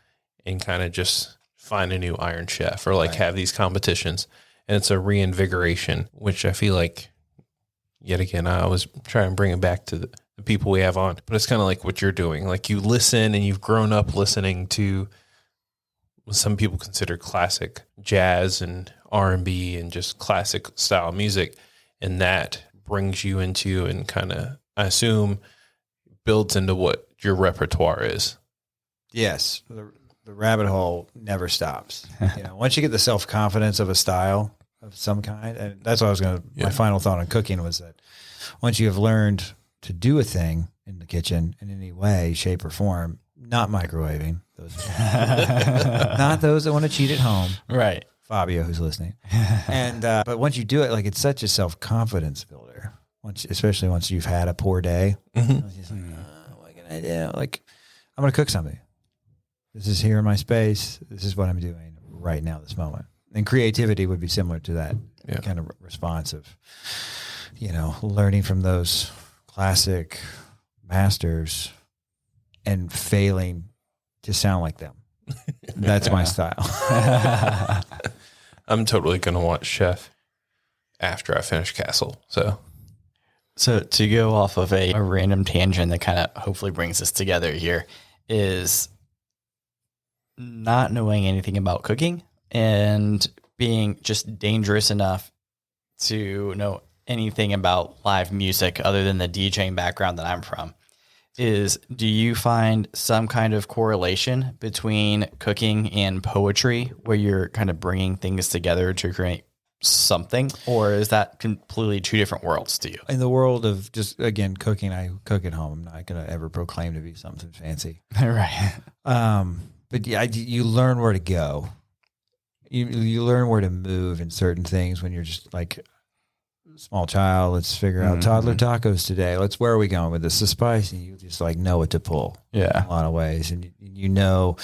and kind of just find a new Iron Chef or like have these competitions. And it's a reinvigoration, which I feel like, yet again, I always try and bring it back to the people we have on. But it's kind of like what you're doing. Like you listen and you've grown up listening to what some people consider classic jazz and R&B and just classic style music. And that brings you into and kind of, I assume, builds into what your repertoire is. Yes. The rabbit hole never stops. Once you get the self-confidence of a style of some kind, and that's what I was my final thought on cooking was that once you have learned to do a thing in the kitchen in any way, shape, or form, not microwaving, not those that want to cheat at home. Right. Fabio, who's listening. And, but once you do it, like, it's such a self-confidence builder. Especially once you've had a poor day. Mm-hmm. What can I do? Like, I'm going to cook something. This is here in my space. This is what I'm doing right now, this moment. And creativity would be similar to that kind of response of, learning from those classic masters and failing to sound like them. That's my style. I'm totally going to watch Chef after I finish Castle. So to go off of a random tangent that kind of hopefully brings us together here is not knowing anything about cooking and being just dangerous enough to know anything about live music other than the DJing background that I'm from. Do you find some kind of correlation between cooking and poetry where you're kind of bringing things together to create something, or is that completely two different worlds to you? In the world of just, again, cooking, I cook at home. I'm not going to ever proclaim to be something fancy. Right. But yeah, you learn where to go. You learn where to move in certain things when you're just like small child. Let's figure out toddler tacos today. Where are we going with this? The spice, and you just like know what to pull. Yeah, in a lot of ways, and you know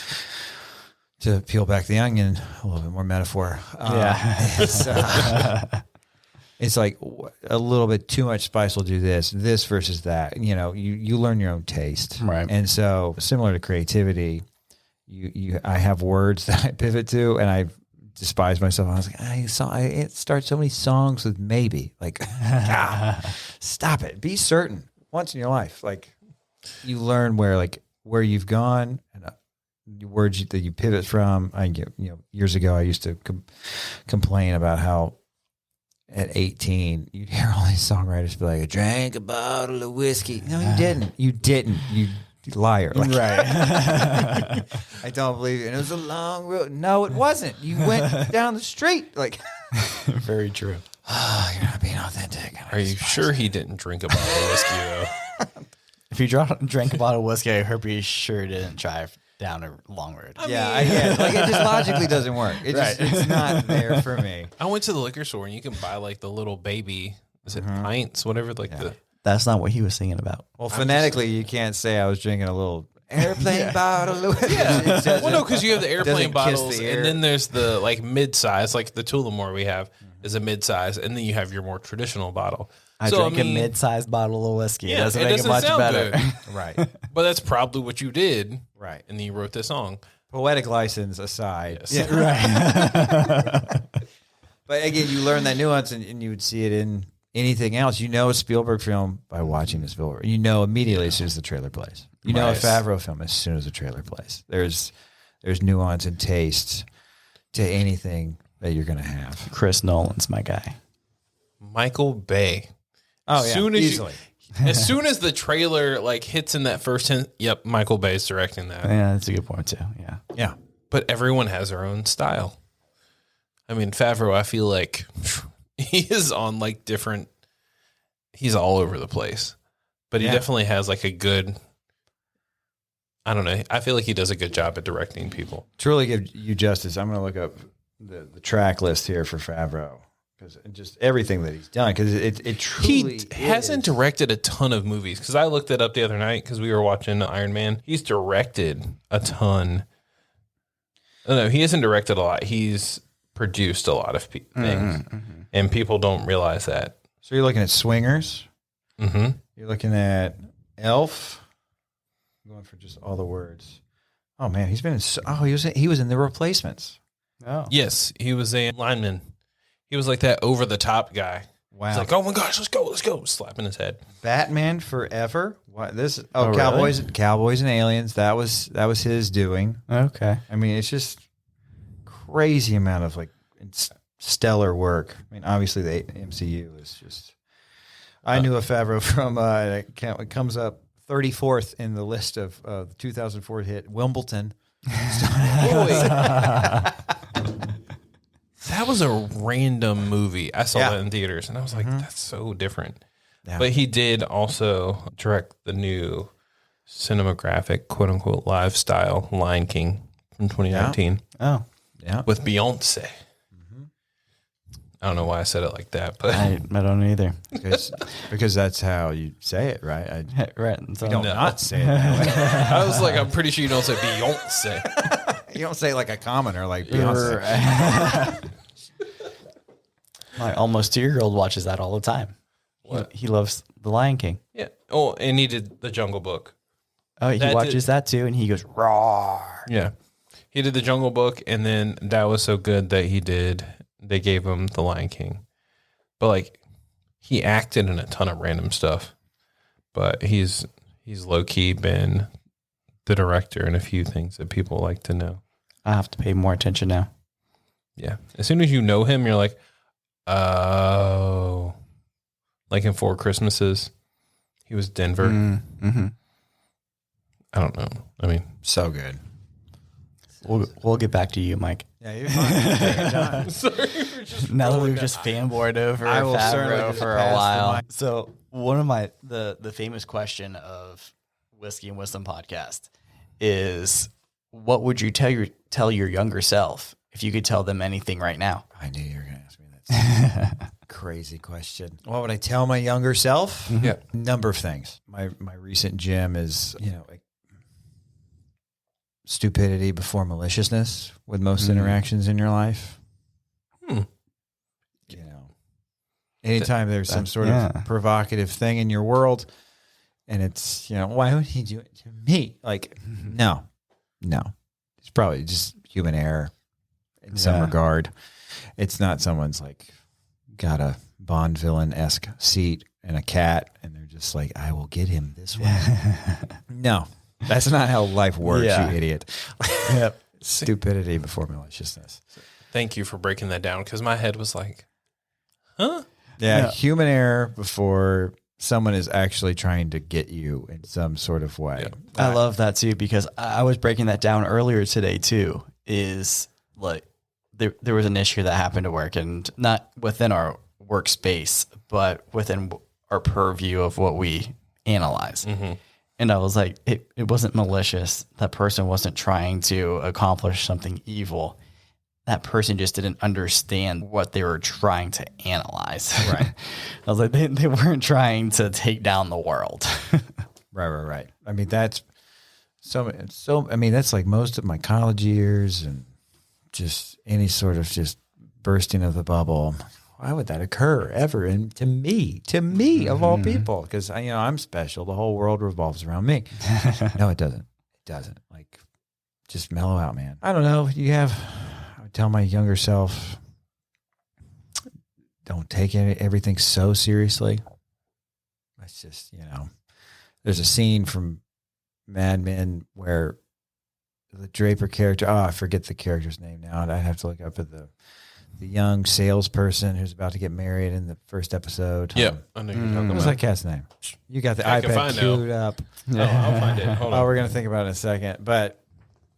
to peel back the onion. A little bit more metaphor. It's like a little bit too much spice will do this versus that. You learn your own taste, right? And so similar to creativity. I have words that I pivot to, and I despise myself. I was like, I start so many songs with maybe. Like, stop it. Be certain once in your life. Like, you learn where you've gone and words that you pivot from. Years ago, I used to complain about how at 18 you'd hear all these songwriters be like, "I drank a bottle of whiskey." No, you didn't. You didn't. You liar. Like, right. I don't believe it. And it was a long road. No, it wasn't. You went down the street. Like, very true. Oh, you're not being authentic. Are you sure he didn't drink a bottle of whiskey, though? If you drank a bottle of whiskey, I hope you sure didn't drive down a long road. I get it. Like, it just logically doesn't work. It's not there for me. I went to the liquor store and you can buy like the little baby, is it pints, whatever, That's not what he was singing about. Well, phonetically, you can't say I was drinking a little airplane bottle. Well, no, because you have the airplane bottles, and then there's the like mid-size, like the Tullamore we have is a mid-size, and then you have your more traditional bottle. I drank a mid-sized bottle of whiskey. Yeah, it doesn't much better. Right. But that's probably what you did. Right. And then you wrote this song. Poetic license aside. Yes. Yeah, right. But again, you learn that nuance, and you would see it in anything else. A Spielberg film by watching a Spielberg. Immediately as soon as the trailer plays. A Favreau film as soon as the trailer plays. There's nuance and taste to anything that you're going to have. Chris Nolan's my guy. Michael Bay. Oh, yeah, easily. As soon as the trailer hits in that first hint, yep, Michael Bay's directing that. Yeah, that's a good point too. Yeah. Yeah. But everyone has their own style. I mean, Favreau, I feel like he is on he's all over the place. But he definitely has a good, I don't know. I feel like he does a good job at directing people. Truly give you justice. I'm going to look up the track list here for Favreau. Because just everything that he's done, because it truly hasn't directed a ton of movies. Because I looked it up the other night because we were watching Iron Man. He's directed a ton. No, he hasn't directed a lot. He's produced a lot of things, and people don't realize that. So you're looking at Swingers. Mm-hmm. You're looking at Elf. I'm going for just all the words. Oh man, he's been in he was in The Replacements. Oh. Yes, he was a lineman. He was like that over the top guy. Wow. He's like, oh my gosh, let's go, slapping his head. Batman Forever. What this? Oh, Cowboys and Aliens. That was his doing. Okay. I mean, it's just crazy amount of like stellar work. I mean, obviously the MCU is just. I knew a Favreau from it comes up 34th in the list of the 2004 hit Wimbledon. That was a random movie. I saw Yeah. that in theaters, and I was like, that's so different. Yeah. But he did also direct the new cinematographic, quote unquote, lifestyle Lion King from 2019 Oh. Yeah. with Beyonce. I don't know why I said it like that, but I don't either. because that's how you say it, right? Right. So, Don't not say it that way. I was like, I'm pretty sure you don't say Beyonce. You don't say it like a commoner, like Beyonce. My almost 2-year-old watches that all the time. What? He loves The Lion King. Yeah. Oh, and he did the Jungle Book. Oh, he That watches that too, and he goes, "Roar." Yeah. He did the Jungle Book, and then that was so good that they gave him the Lion King. But like, he acted in a ton of random stuff. But he's low key been the director in a few things that people like to know. I have to pay more attention now. Yeah. As soon as you know him, you're like, oh. Like in Four Christmases, he was Denver. Mm-hmm. I don't know. I mean, So good. We'll get back to you, Mike. Yeah, you're fine. Take your time. Now that we've just fanboyed over I will certainly Favreau just for a pass the while. mic. So one of the famous question of Whiskey and Wisdom podcast is, what would you tell your younger self if you could tell them anything right now? I knew you were going to ask me that. Crazy question. What would I tell my younger self? Yeah. Number of things. My recent gem is, like stupidity before maliciousness with most interactions in your life. Anytime there's some sort of provocative thing in your world and it's, why would he do it to me? Like, no, it's probably just human error in some regard. It's not someone's like got a Bond villain-esque seat and a cat and they're just like, I will get him this way. No, that's not how life works, you idiot. Yep. Stupidity before maliciousness. thank you for breaking that down, because my head was like, huh? Yeah, human error before someone is actually trying to get you in some sort of way. Yeah. I love that too, because I was breaking that down earlier today too, is like there was an issue that happened at work, and not within our workspace, but within our purview of what we analyze. Mm-hmm. And I was like, it wasn't malicious. That person wasn't trying to accomplish something evil. That person just didn't understand what they were trying to analyze. Right. I was like, they weren't trying to take down the world. Right. I mean, that's I mean, that's like most of my college years and just any sort of just bursting of the bubble. Why would that occur ever? And to me of all people, because I'm special. The whole world revolves around me. No, it doesn't. It doesn't. Like, just mellow out, man. I don't know. I would tell my younger self, don't take everything so seriously. That's just, there's a scene from Mad Men where the Draper character, I forget the character's name now, and I'd have to look up at the young salesperson who's about to get married in the first episode. Yeah, I know you're talking What was about. that cat's name? You got the I can iPad find queued up. Oh, I'll find it. Hold on. Oh, we're going to think about it in a second. But,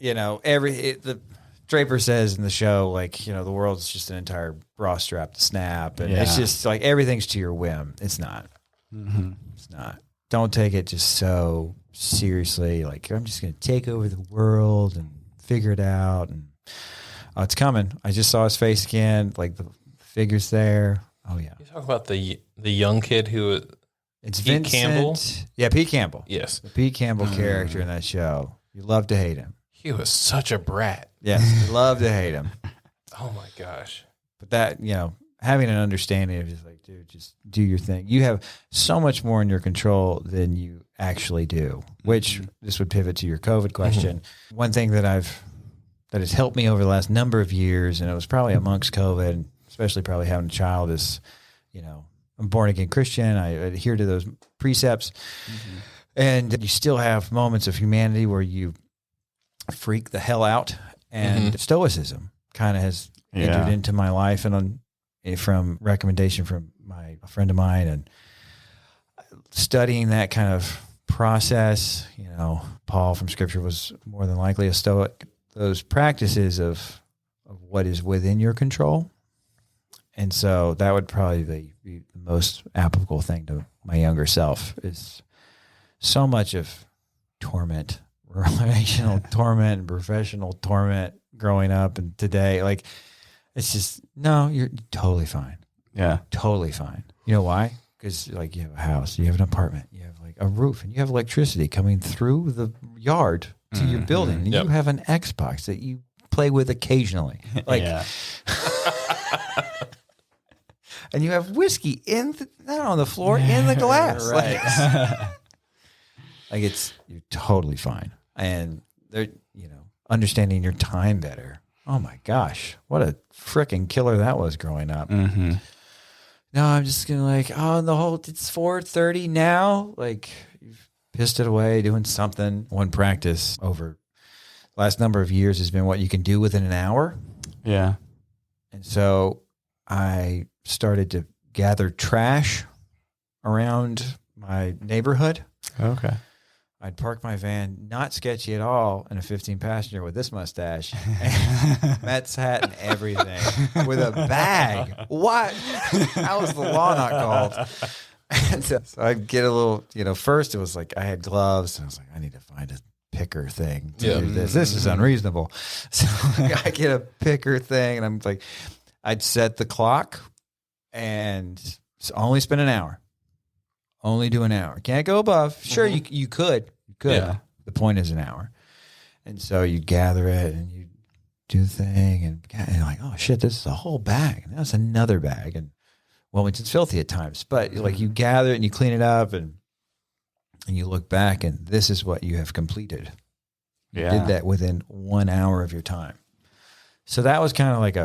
the Draper says in the show, like, the world's just an entire bra strap to snap. And it's just like everything's to your whim. It's not. Mm-hmm. It's not. Don't take it just so seriously. Like, I'm just going to take over the world and figure it out. And it's coming. I just saw his face again. Like, the figure's there. Oh, yeah. You talk about the young kid who It's Pete Vincent Campbell? Yeah, Pete Campbell. yes, The Pete Campbell character in that show. You love to hate him. he was such a brat. Yes, you love to hate him. Oh my gosh. But that, having an understanding of just like, dude, just do your thing. You have so much more in your control than you actually do, which this would pivot to your COVID question. One thing that has helped me over the last number of years, and it was probably amongst COVID, especially probably having a child, is, I'm born again Christian. I adhere to those precepts. And you still have moments of humanity where you freak the hell out, and stoicism kind of has entered into my life, and from recommendation from a friend of mine, and studying that kind of process. Paul from Scripture was more than likely a Stoic. Those practices of what is within your control, and so that would probably be the most applicable thing to my younger self. Is so much of torment, relational torment, and professional torment growing up and today, like, it's just, no, you're totally fine. Yeah. Totally fine. You know why? Because, like, you have a house, you have an apartment, you have, like, a roof, and you have electricity coming through the yard to your building. And you have an Xbox that you play with occasionally. Like, and you have whiskey not on the floor, in the glass. Right. Like, you're totally fine. And they're, understanding your time better. Oh my gosh, what a freaking killer that was growing up. No, I'm just gonna it's 4:30 now. Like, you've pissed it away doing something. One practice over the last number of years has been what you can do within an hour. Yeah. And so I started to gather trash around my neighborhood. Okay. I'd park my van, not sketchy at all, in a 15-passenger with this mustache, Mets hat and everything, with a bag. What? How was the law not called? And so I'd get a little, first it was like I had gloves, and I was like, I need to find a picker thing to do this. This is unreasonable. So I get a picker thing, and I'm like, I'd set the clock, and only spend an hour. Only do an hour. Can't go above. Sure, you could. You could. Yeah. The point is an hour. And so you gather it and you do the thing, and you're like, oh shit, this is a whole bag. And that's another bag. And Wilmington's filthy at times. But like, you gather it and you clean it up, and you look back, and this is what you have completed. You did that within 1 hour of your time. So that was kind of like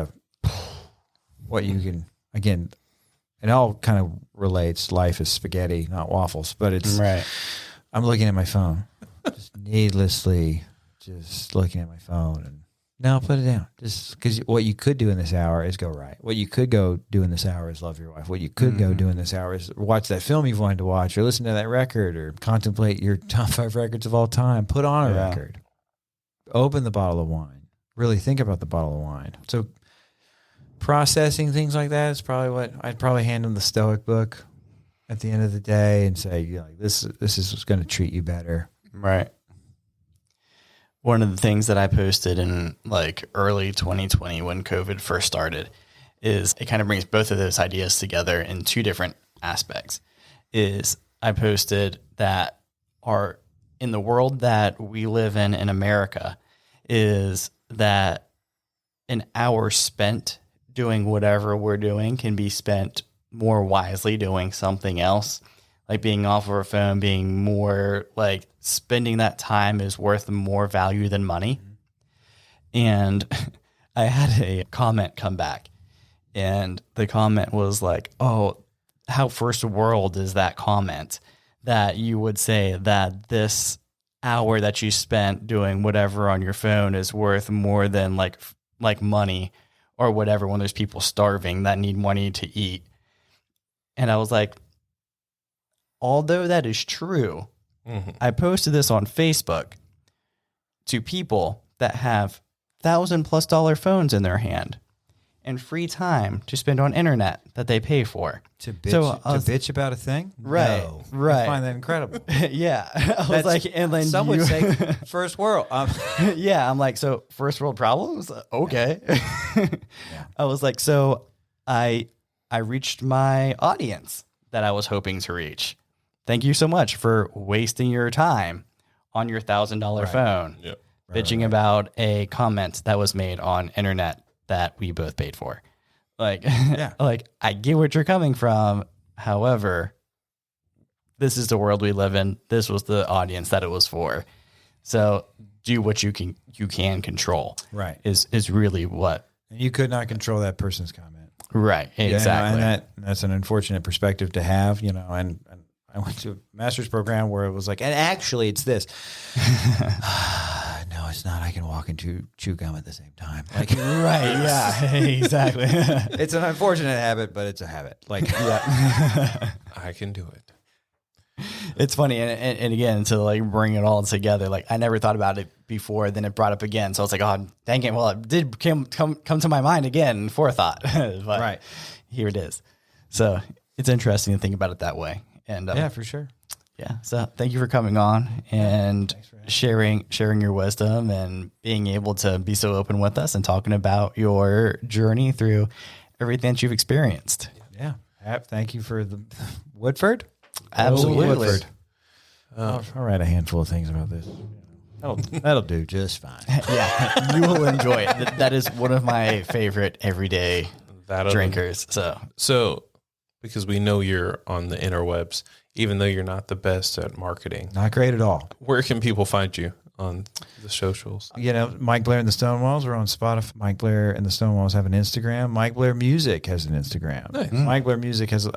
what you can, again, it all kind of relates. Life is spaghetti, not waffles, but it's right. I'm looking at my phone, just needlessly, just looking at my phone, and no, put it down. Just because what you could do in this hour is go right. What you could go do in this hour is love your wife. What you could go do in this hour is watch that film you've wanted to watch, or listen to that record, or contemplate your top 5 records of all time. Put on a record. Open the bottle of wine. Really think about the bottle of wine. So processing things like that is probably what I'd probably hand them the Stoic book at the end of the day and say, this is what's going to treat you better. Right. One of the things that I posted in like early 2020 when COVID first started is it kind of brings both of those ideas together in 2 different aspects. Is I posted that in the world that we live in America, is that an hour spent doing whatever we're doing can be spent more wisely doing something else, like being off of our phone, being more like spending that time is worth more value than money. And I had a comment come back, and the comment was like, oh, how first world is that comment that you would say that this hour that you spent doing whatever on your phone is worth more than like money or whatever, when there's people starving that need money to eat. And I was like, although that is true, I posted this on Facebook to people that have $1,000+ phones in their hand and free time to spend on internet that they pay for. To bitch about a thing? Right. No. Right. I find that incredible. Yeah. I was like, and then some would say first world. Yeah. I'm like, so first world problems? Okay. I was like, so I reached my audience that I was hoping to reach. Thank you so much for wasting your time on your $1,000 phone, bitching about a comment that was made on internet that we both paid for. Like, like I get what you're coming from. However, this is the world we live in. This was the audience that it was for. So do what you can control. Right. Is really what. And you could not control that person's comment. Right. Exactly. And that's an unfortunate perspective to have, you know, and I went to a master's program where it was like, and actually it's this. No, it's not. I can walk and chew gum at the same time. Like, right. Yeah, exactly. It's an unfortunate habit, but it's a habit. Like, I can do it. It's funny. And again, to like bring it all together, like I never thought about it before, then it brought up again. So I was like, oh, dang it. Well, it did come to my mind again, forethought. But right. Here it is. So it's interesting to think about it that way. And yeah, for sure. Yeah. So thank you for coming on and sharing your wisdom and being able to be so open with us and talking about your journey through everything that you've experienced. Yeah. Thank you for the Woodford. Absolutely. Woodford. I'll write a handful of things about this. That'll do just fine. Yeah. You will enjoy it. That is one of my favorite everyday drinkers. So because we know you're on the interwebs, even though you're not the best at marketing. Not great at all. Where can people find you on the socials? You know, Mike Blair and the Stonewalls are on Spotify. Mike Blair and the Stonewalls have an Instagram. Mike Blair Music has an Instagram. Nice. Mike Blair Music has,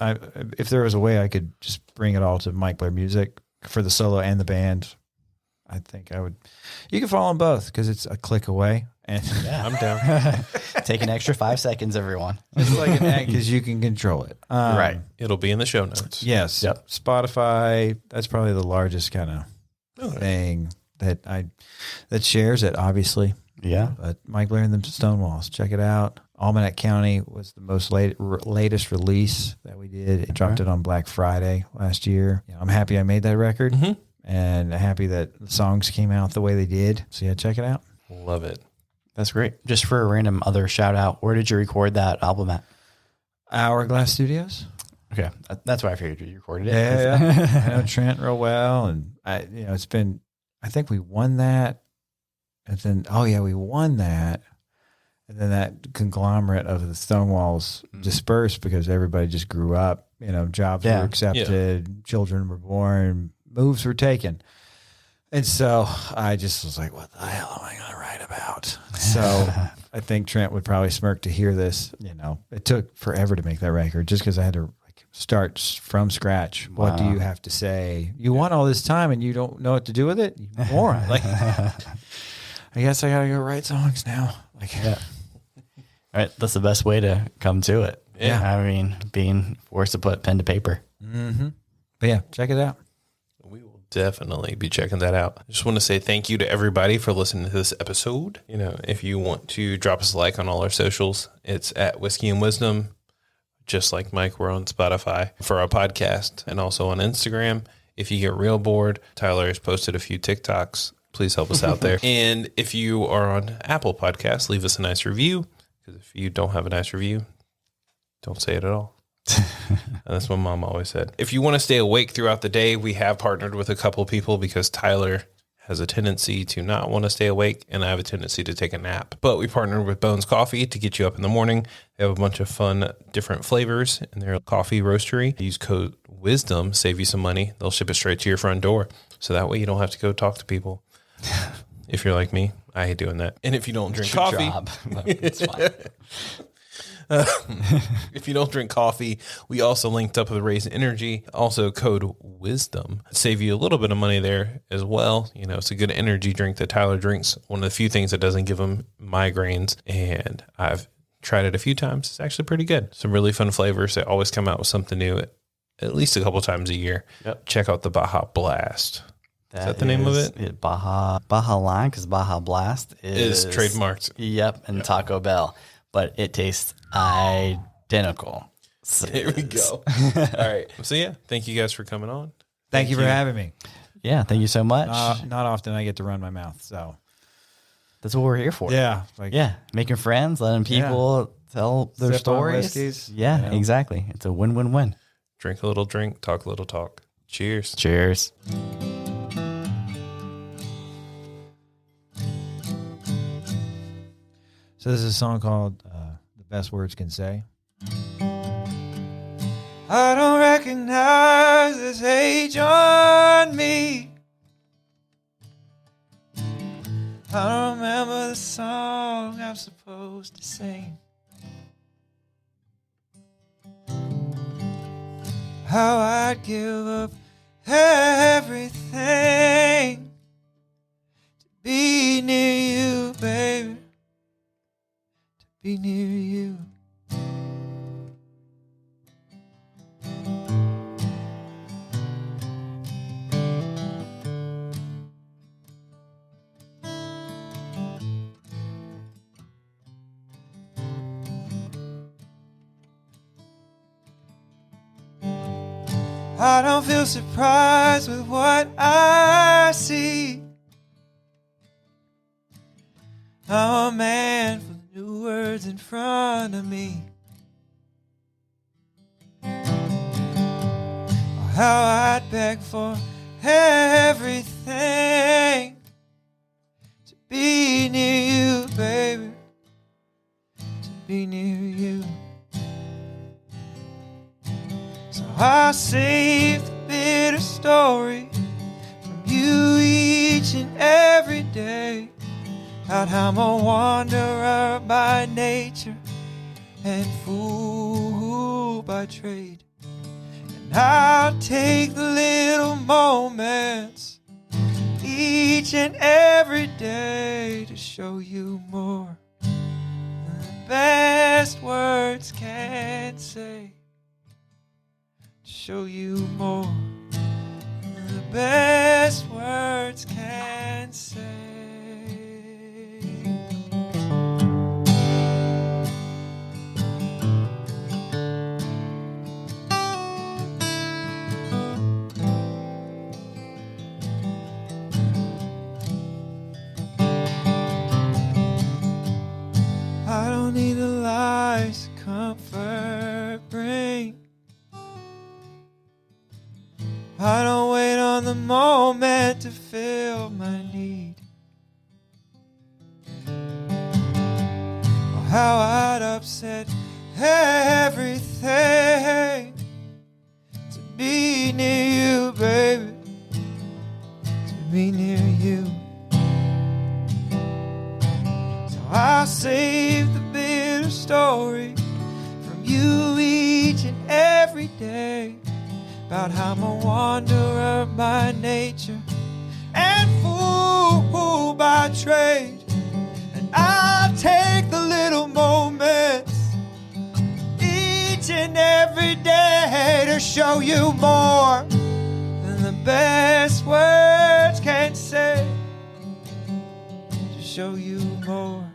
if there was a way I could just bring it all to Mike Blair Music for the solo and the band, I think I would. You can follow them both because it's a click away. And yeah, I'm down. Take an extra 5 seconds, everyone. It's like an act because you can control it. Right. It'll be in the show notes. Yes. Yep. Spotify, that's probably the largest kind of thing that shares it, obviously. Yeah. But Mike Blair and the Stonewalls, check it out. Almanac County was the most latest release that we did. It dropped it on Black Friday last year. You know, I'm happy I made that record and happy that the songs came out the way they did. So yeah, check it out. Love it. That's great. Just for a random other shout out, where did you record that album at? Hourglass Studios. Okay. That's why I figured you recorded it. Yeah. I know Trent real well. And it's been, I think we won that. And then, we won that. And then that conglomerate of the Stonewalls dispersed because everybody just grew up. You know, jobs were accepted, children were born, moves were taken. And so I just was like, what the hell am I going to write about? So I think Trent would probably smirk to hear this. You know, it took forever to make that record just because I had to start from scratch. Wow. What do you have to say? You want all this time and you don't know what to do with it? You moron. Like, I guess I got to go write songs now. Like, All right. That's the best way to come to it. Yeah. I mean, being forced to put pen to paper. Mm-hmm. But yeah, check it out. We will definitely be checking that out. I just want to say thank you to everybody for listening to this episode. You know, if you want to drop us a like on all our socials, it's at Whiskey and Wisdom. Just like Mike, we're on Spotify for our podcast and also on Instagram. If you get real bored, Tyler has posted a few TikToks. Please help us out there. And if you are on Apple Podcasts, leave us a nice review. Because if you don't have a nice review, don't say it at all. That's what Mom always said. If you want to stay awake throughout the day, we have partnered with a couple people because Tyler has a tendency to not want to stay awake and I have a tendency to take a nap. But we partnered with Bones Coffee to get you up in the morning. They have a bunch of fun different flavors in their coffee roastery. Use code WISDOM, save you some money. They'll ship it straight to your front door. So that way you don't have to go talk to people. If you're like me, I hate doing that. And if you don't drink coffee, It's fine. if you don't drink coffee, we also linked up with Raze Energy. Also, code WISDOM. Save you a little bit of money there as well. You know, it's a good energy drink that Tyler drinks. One of the few things that doesn't give him migraines. And I've tried it a few times. It's actually pretty good. Some really fun flavors. They always come out with something new at least a couple times a year. Yep. Check out the Baja Blast. Is that the name of it? Baja Line, because Baja Blast is trademarked. Yep, and Taco Bell. But it tastes identical. So there we go. All right. So, yeah, thank you guys for coming on. Thank you for having me. Yeah, thank you so much. Not often I get to run my mouth, so. That's what we're here for. Yeah. Making friends, letting people tell their Sip on stories. whiskeys, Yeah, exactly. It's a win-win-win. Drink a little drink, talk a little talk. Cheers. Cheers. So this is a song called The best words can say. I don't recognize this age on me. I don't remember the song I'm supposed to sing. How I'd give up everything to be near you, baby, to be near you. I don't feel surprised with what I see. I'm a man for new words in front of me. Oh, how I'd beg for everything to be near you, baby, to be near you. So I save the bitter story from you each and every day, about how I'm a wanderer by nature and fool by trade. And I'll take the little moments each and every day to show you more than the best words can say. Show you more than the best words can say. I don't need the lies comfort bring. I don't wait on the moment to fill my need. Oh, how I'd upset everything to be near you, baby, to be near you. So I'll save the bitter story from you each and every day, about how I'm a wanderer by nature and fool by trade. And I'll take the little moments each and every day to show you more than the best words can say. To show you more